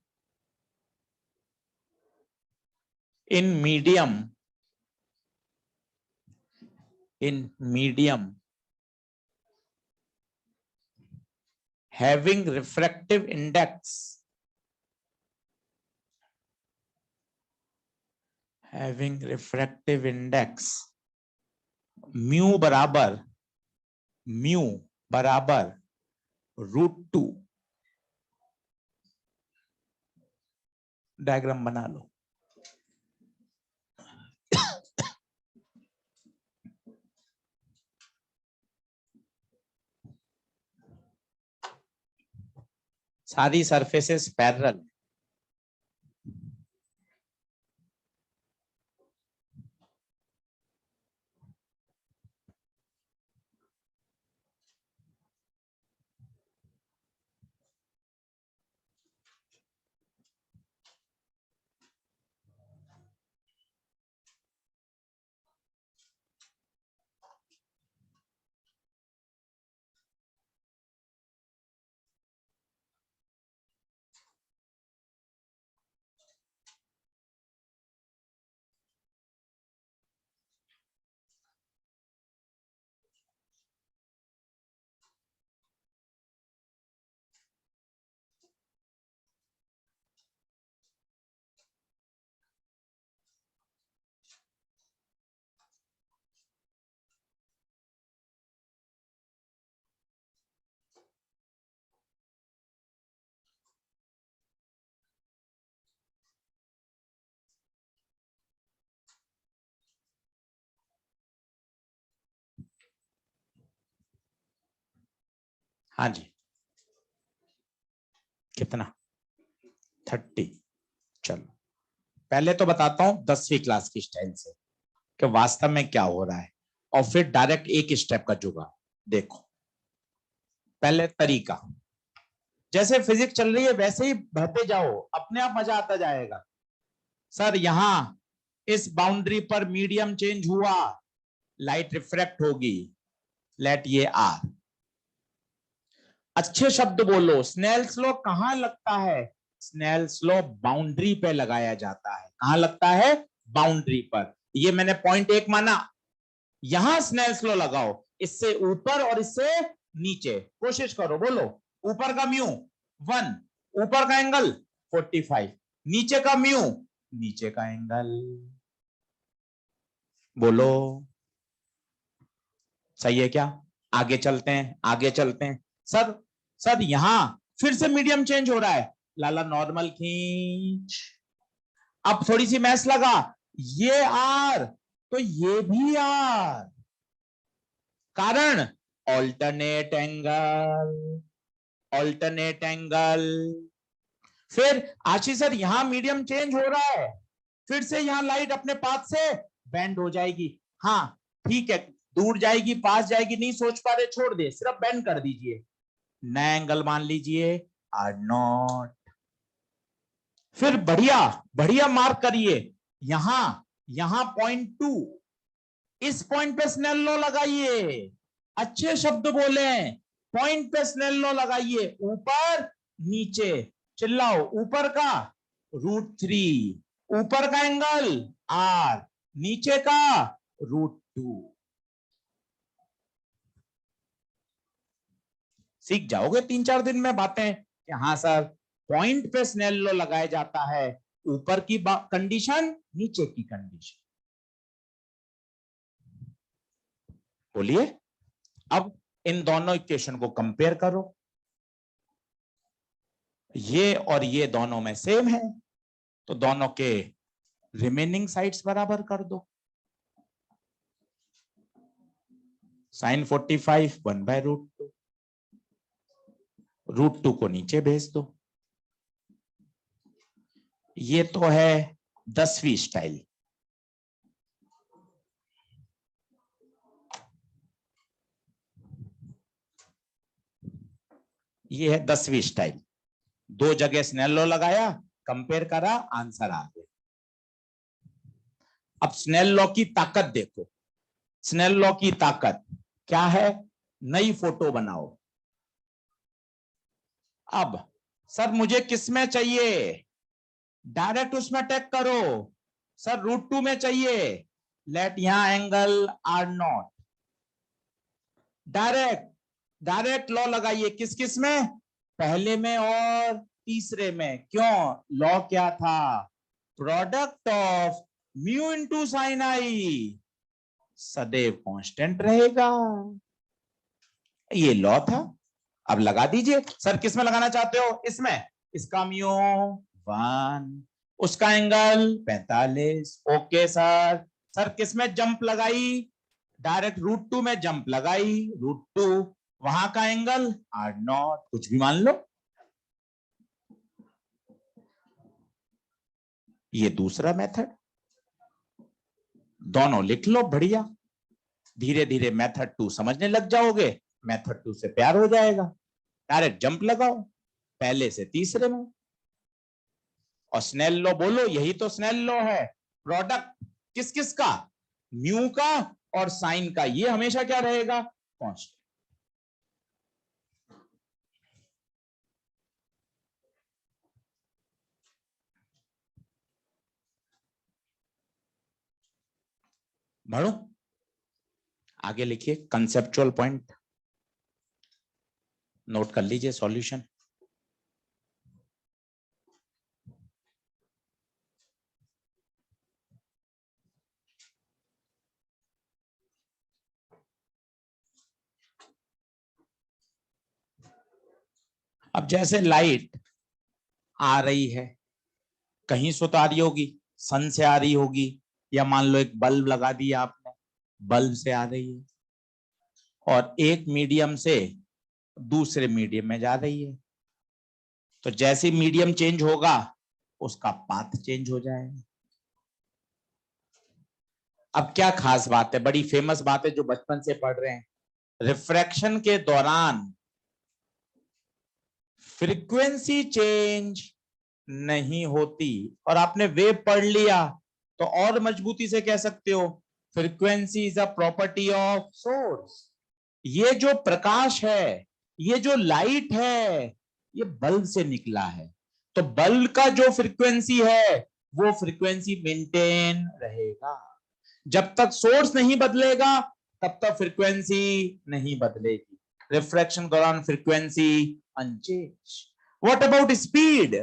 in medium having refractive index mu बराबर √2। डायग्राम बना लो। सारी सरफेसेस पैरेलल, हाँ जी कितना 30। चलो पहले तो बताता हूं 10वीं क्लास की स्टाइल से कि वास्तव में क्या हो रहा है, और फिर डायरेक्ट एक स्टेप का जुगाड़। देखो, पहले तरीका, जैसे फिजिक्स चल रही है वैसे ही बहते जाओ, अपने आप मजा आता जाएगा। सर यहां इस बाउंड्री पर मीडियम चेंज हुआ, लाइट रिफ्रैक्ट होगी, लेट ये आर। अच्छे शब्द बोलो, स्नेल्स लॉ कहां लगता है? स्नेल्स लॉ बाउंड्री पे लगाया जाता है। कहां लगता है? बाउंड्री पर। ये मैंने पॉइंट 1 माना, यहां स्नेल्स लॉ लगाओ, इससे ऊपर और इससे नीचे। कोशिश करो, बोलो। ऊपर का म्यू 1, ऊपर का एंगल 45, नीचे का म्यू, नीचे का एंगल। बोलो, सही है क्या? आगे चलते हैं, आगे चलते हैं। सर यहां फिर से मीडियम चेंज हो रहा है, लाला नॉर्मल खींच। अब थोड़ी सी मैस लगा, ये आर तो ये भी आर, कारण ऑल्टरनेट एंगल, ऑल्टरनेट एंगल। फिर आशीष सर यहां मीडियम चेंज हो रहा है, फिर से यहां लाइट अपने पाथ से बेंड हो जाएगी। हाँ ठीक है, दूर जाएगी पास जाएगी नहीं सोच पा रहे, छोड़ दे, सिर्फ बेंड कर दीजिए। नया एंगल मान लीजिए आर नॉट। फिर बढ़िया बढ़िया मार्क करिए, यहां .2, इस पॉइंट पे स्नेल लॉ लगाइए। अच्छे शब्द बोले, पॉइंट पे स्नेल लॉ लगाइए। ऊपर नीचे, चिल्लाओ। ऊपर का √3, ऊपर का एंगल R, नीचे का √2। सीख जाओगे 3-4 दिन में बातें कि हाँ सर पॉइंट पे स्नेल लॉ लगाया जाता है, ऊपर की कंडीशन नीचे की कंडीशन। बोलिए, अब इन दोनों इक्वेशन को कंपेयर करो, ये और ये दोनों में सेम है, तो दोनों के रिमेनिंग साइड्स बराबर कर दो। sin 45 1/√2, √2 को नीचे भेज दो। ये तो है 10वीं स्टाइल। ये है 10वीं स्टाइल। दो जगह स्नेल लॉ लगाया, कंपेयर करा, आंसर आ गया। अब स्नेल लॉ की ताकत देखो, स्नेल लॉ की ताकत क्या है? नई फोटो बनाओ। अब सर मुझे किसमें चाहिए? डायरेक्ट उसमें टैग करो। सर √2 में चाहिए, लेट यहां एंगल R0। डायरेक्ट लॉ लगाइए, किस किस में? पहले में और तीसरे में। क्यों? लॉ क्या था? Product of mu into sine I सदैव कांस्टेंट रहेगा, ये लॉ था। अब लगा दीजिए। सर किस में लगाना चाहते हो? इसमें। इसका म्यू 1, उसका एंगल 45। Okay sir. सर किस में जंप लगाई? डायरेक्ट √2 में जंप लगाई, √2, वहां का एंगल R0, कुछ भी मान लो। ये दूसरा मेथड, दोनों लिख लो बढ़िया। धीरे धीरे मेथड 2 समझने लग जाओगे, मेथड 2 से प्यार हो जाएगा। डायरेक्ट जंप लगाओ पहले से तीसरे में, और स्नेल लॉ बोलो, यही तो स्नेल लॉ है। प्रोडक्ट किस किस का? म्यू का और साइन का, ये हमेशा क्या रहेगा? कांस्टेंट। बढ़ो आगे, लिखिए कंसेप्चुअल पॉइंट, नोट कर लीजिए सॉल्यूशन। अब जैसे लाइट आ रही है, कहीं से तो आ रही होगी, सन से आ रही होगी, या मान लो एक बल्ब लगा दिया आपने, बल्ब से आ रही है, और एक मीडियम से दूसरे मीडियम में जा रही है। तो जैसे मीडियम चेंज होगा उसका पाथ चेंज हो जाएगा। अब क्या खास बात है, बड़ी फेमस बात है जो बचपन से पढ़ रहे हैं। रिफ्रैक्शन के दौरान फ्रीक्वेंसी चेंज नहीं होती, और आपने वेव पढ़ लिया तो और मजबूती से कह सकते हो frequency is a property of source. ये जो प्रकाश है, ये जो लाइट है, ये बल्ब से निकला है, तो बल्ब का जो फ्रीक्वेंसी है वो फ्रीक्वेंसी मेंटेन रहेगा। जब तक सोर्स नहीं बदलेगा तब तक फ्रीक्वेंसी नहीं बदलेगी। रिफ्रैक्शन दौरान frequency unchange. What about speed?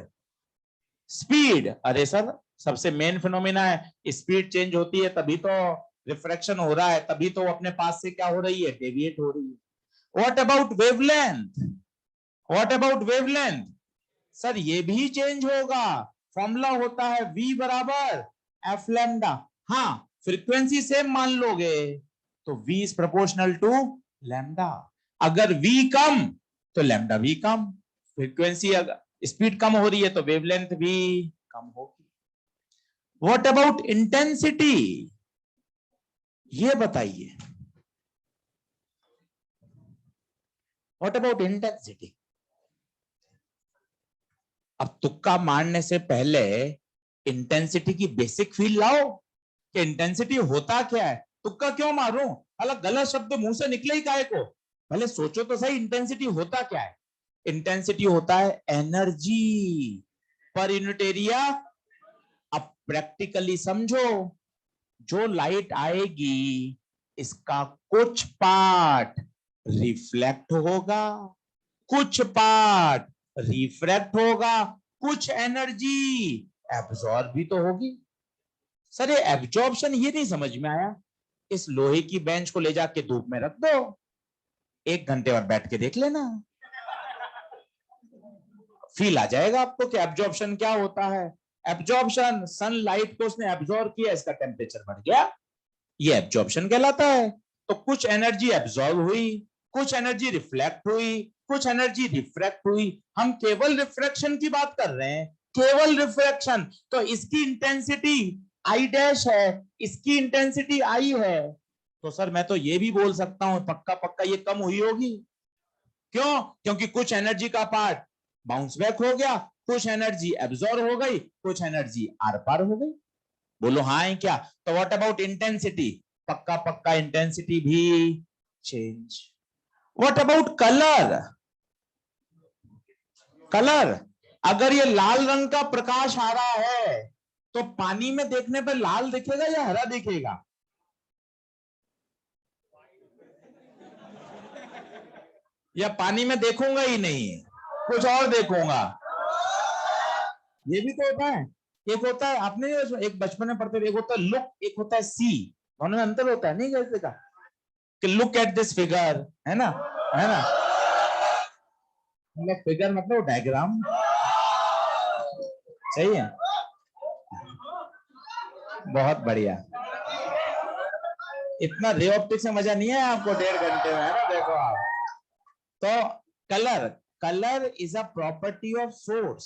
Speed, अरे सर सबसे मेन फिनोमिना है, स्पीड चेंज होती है तभी तो रिफ्रैक्शन हो रहा है, तभी तो अपने पास से क्या हो रही है, डेविएट हो रही है। What about wavelength? What about wavelength? Sir ये भी चेंज होगा। फॉर्मूला होता है v बराबर एफ लैम्डा। हाँ, फ्रीक्वेंसी सेम मान लोगे तो v is proportional to lambda. अगर v कम तो लैम्डा भी कम। फ्रीक्वेंसी अगर स्पीड कम हो रही है तो वेवलेंथ भी कम होगी। What about intensity? ये बताइए, व्हाट अबाउट इंटेंसिटी? अब तुक्का मारने से पहले इंटेंसिटी की बेसिक फील लाओ कि इंटेंसिटी होता क्या है। तुक्का क्यों मारूं, अलग गलत शब्द मुंह से निकले ही काहे को। पहले सोचो तो सही, इंटेंसिटी होता क्या है। इंटेंसिटी होता है एनर्जी पर यूनिट एरिया। अब प्रैक्टिकली समझो, जो लाइट आएगी इसका कुछ पार्ट रिफ्लेक्ट होगा, कुछ पार्ट रिफ्रैक्ट होगा, कुछ एनर्जी एब्जॉर्ब भी तो होगी। सर ये एब्जॉर्प्शन ये नहीं समझ में आया। इस लोहे की बेंच को ले जाके धूप में रख दो, 1 घंटे बाद बैठ के देख लेना, फील आ जाएगा आपको कि एब्जॉर्प्शन क्या होता है। एब्जॉर्प्शन, सनलाइट को उसने एब्जॉर्ब किया, इसका टेम्परेचर बढ़ गया, ये एब्जॉर्प्शन कहलाता है। तो कुछ एनर्जी एब्जॉर्ब हुई, कुछ एनर्जी रिफ्लेक्ट हुई, कुछ एनर्जी रिफ्रैक्ट हुई। हम केवल रिफ्रैक्शन की बात कर रहे हैं, केवल रिफ्रैक्शन। तो इसकी इंटेंसिटी आई डैश है, इसकी इंटेंसिटी आई है। तो सर मैं तो ये भी बोल सकता हूं पक्का पक्का ये कम हुई होगी। क्यों? क्योंकि कुछ एनर्जी का पार्ट बाउंस बैक हो गया, कुछ एनर्जी एब्जॉर्ब हो गई, कुछ एनर्जी आर पार हो गई। बोलो हाँ है क्या? तो व्हाट अबाउट इंटेंसिटी? पक्का पक्का इंटेंसिटी भी change. What about colour? Colour, अगर ये लाल रंग का प्रकाश आ रहा है तो पानी में देखने पर लाल दिखेगा या हरा दिखेगा? या पानी में देखूंगा ही नहीं, कुछ और देखूंगा? ये भी तो होता है। एक होता है, आपने एक बचपन में पढ़ते थे, एक होता है लुक, एक होता है सी। दोनों में अंतर होता है नहीं कैसे का, कि लुक एट दिस फिगर, है ना, है ना। फिगर मतलब डायग्राम, सही है, बहुत बढ़िया। इतना रे ऑप्टिक्स में मजा नहीं है आपको 1.5 घंटे में, है ना। देखो आप, तो colour, colour is a property of source,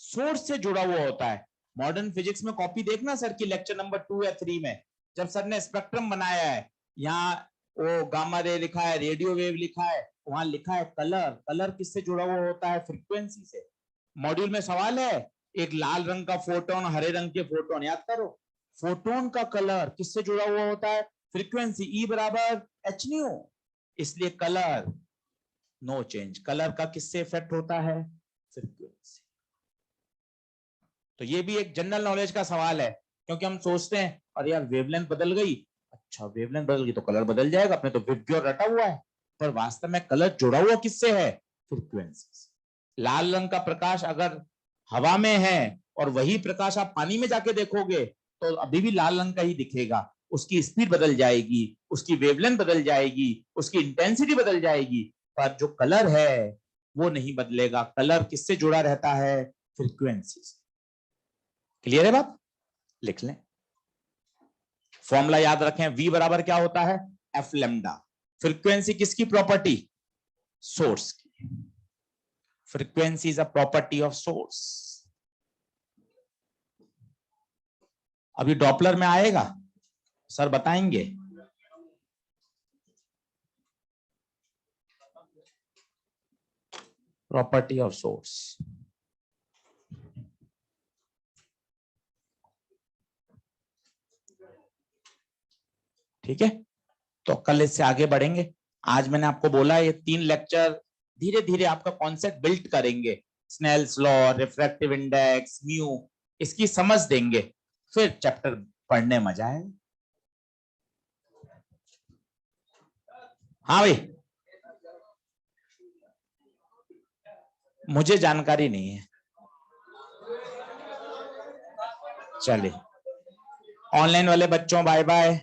source से जुड़ा हुआ होता है। मॉडर्न फिजिक्स में कॉपी देखना सर की लेक्चर नंबर 2 या 3 में, जब सर ने स्पेक्ट्रम बनाया है, यहाँ वो गामा रे लिखा है, रेडियो वेव लिखा है, वहां लिखा है कलर। कलर किससे जुड़ा हुआ होता है? फ्रीक्वेंसी से। मॉड्यूल में सवाल है, एक लाल रंग का फोटोन, हरे रंग के फोटोन, याद करो। फोटोन का कलर किससे जुड़ा हुआ होता है? फ्रीक्वेंसी, ई बराबर एच न्यू। इसलिए कलर नो चेंज। कलर का किससे इफेक्ट होता है? फ्रीक्वेंसी। तो ये भी एक जनरल नॉलेज का सवाल है, क्योंकि हम सोचते हैं अरे यार वेवलेंथ बदल गई, अच्छा वेवलेंथ बदल गई तो कलर बदल जाएगा, अपने तो विबग्योर रटा हुआ है। पर वास्तव में कलर जुड़ा हुआ किससे है? फ्रीक्वेंसी से। लाल रंग का प्रकाश अगर हवा में है और वही प्रकाश आप पानी में जाके देखोगे तो अभी भी लाल रंग का ही दिखेगा। उसकी स्पीड बदल जाएगी, उसकी वेवलेंथ बदल जाएगी, उसकी इंटेंसिटी बदल जाएगी, पर जो कलर है वो नहीं बदलेगा। कलर किससे जुड़ा रहता है? फ्रीक्वेंसी से। क्लियर है बात? लिख लें, फॉर्मूला याद रखें, v बराबर क्या होता है? F lambda. फ्रीक्वेंसी किसकी प्रॉपर्टी? सोर्स की। Frequency is a property of source. अभी डॉपलर में आएगा, सर बताएंगे? Property of source. ठीक है, तो कल इससे आगे बढ़ेंगे। आज मैंने आपको बोला ये 3 लेक्चर धीरे धीरे आपका कॉन्सेप्ट बिल्ड करेंगे। Snell's law, refractive index, mu, इसकी समझ देंगे, फिर चैप्टर पढ़ने मजा आएगा। हाँ भाई, मुझे जानकारी नहीं है। चलिए, ऑनलाइन वाले बच्चों बाय बाय।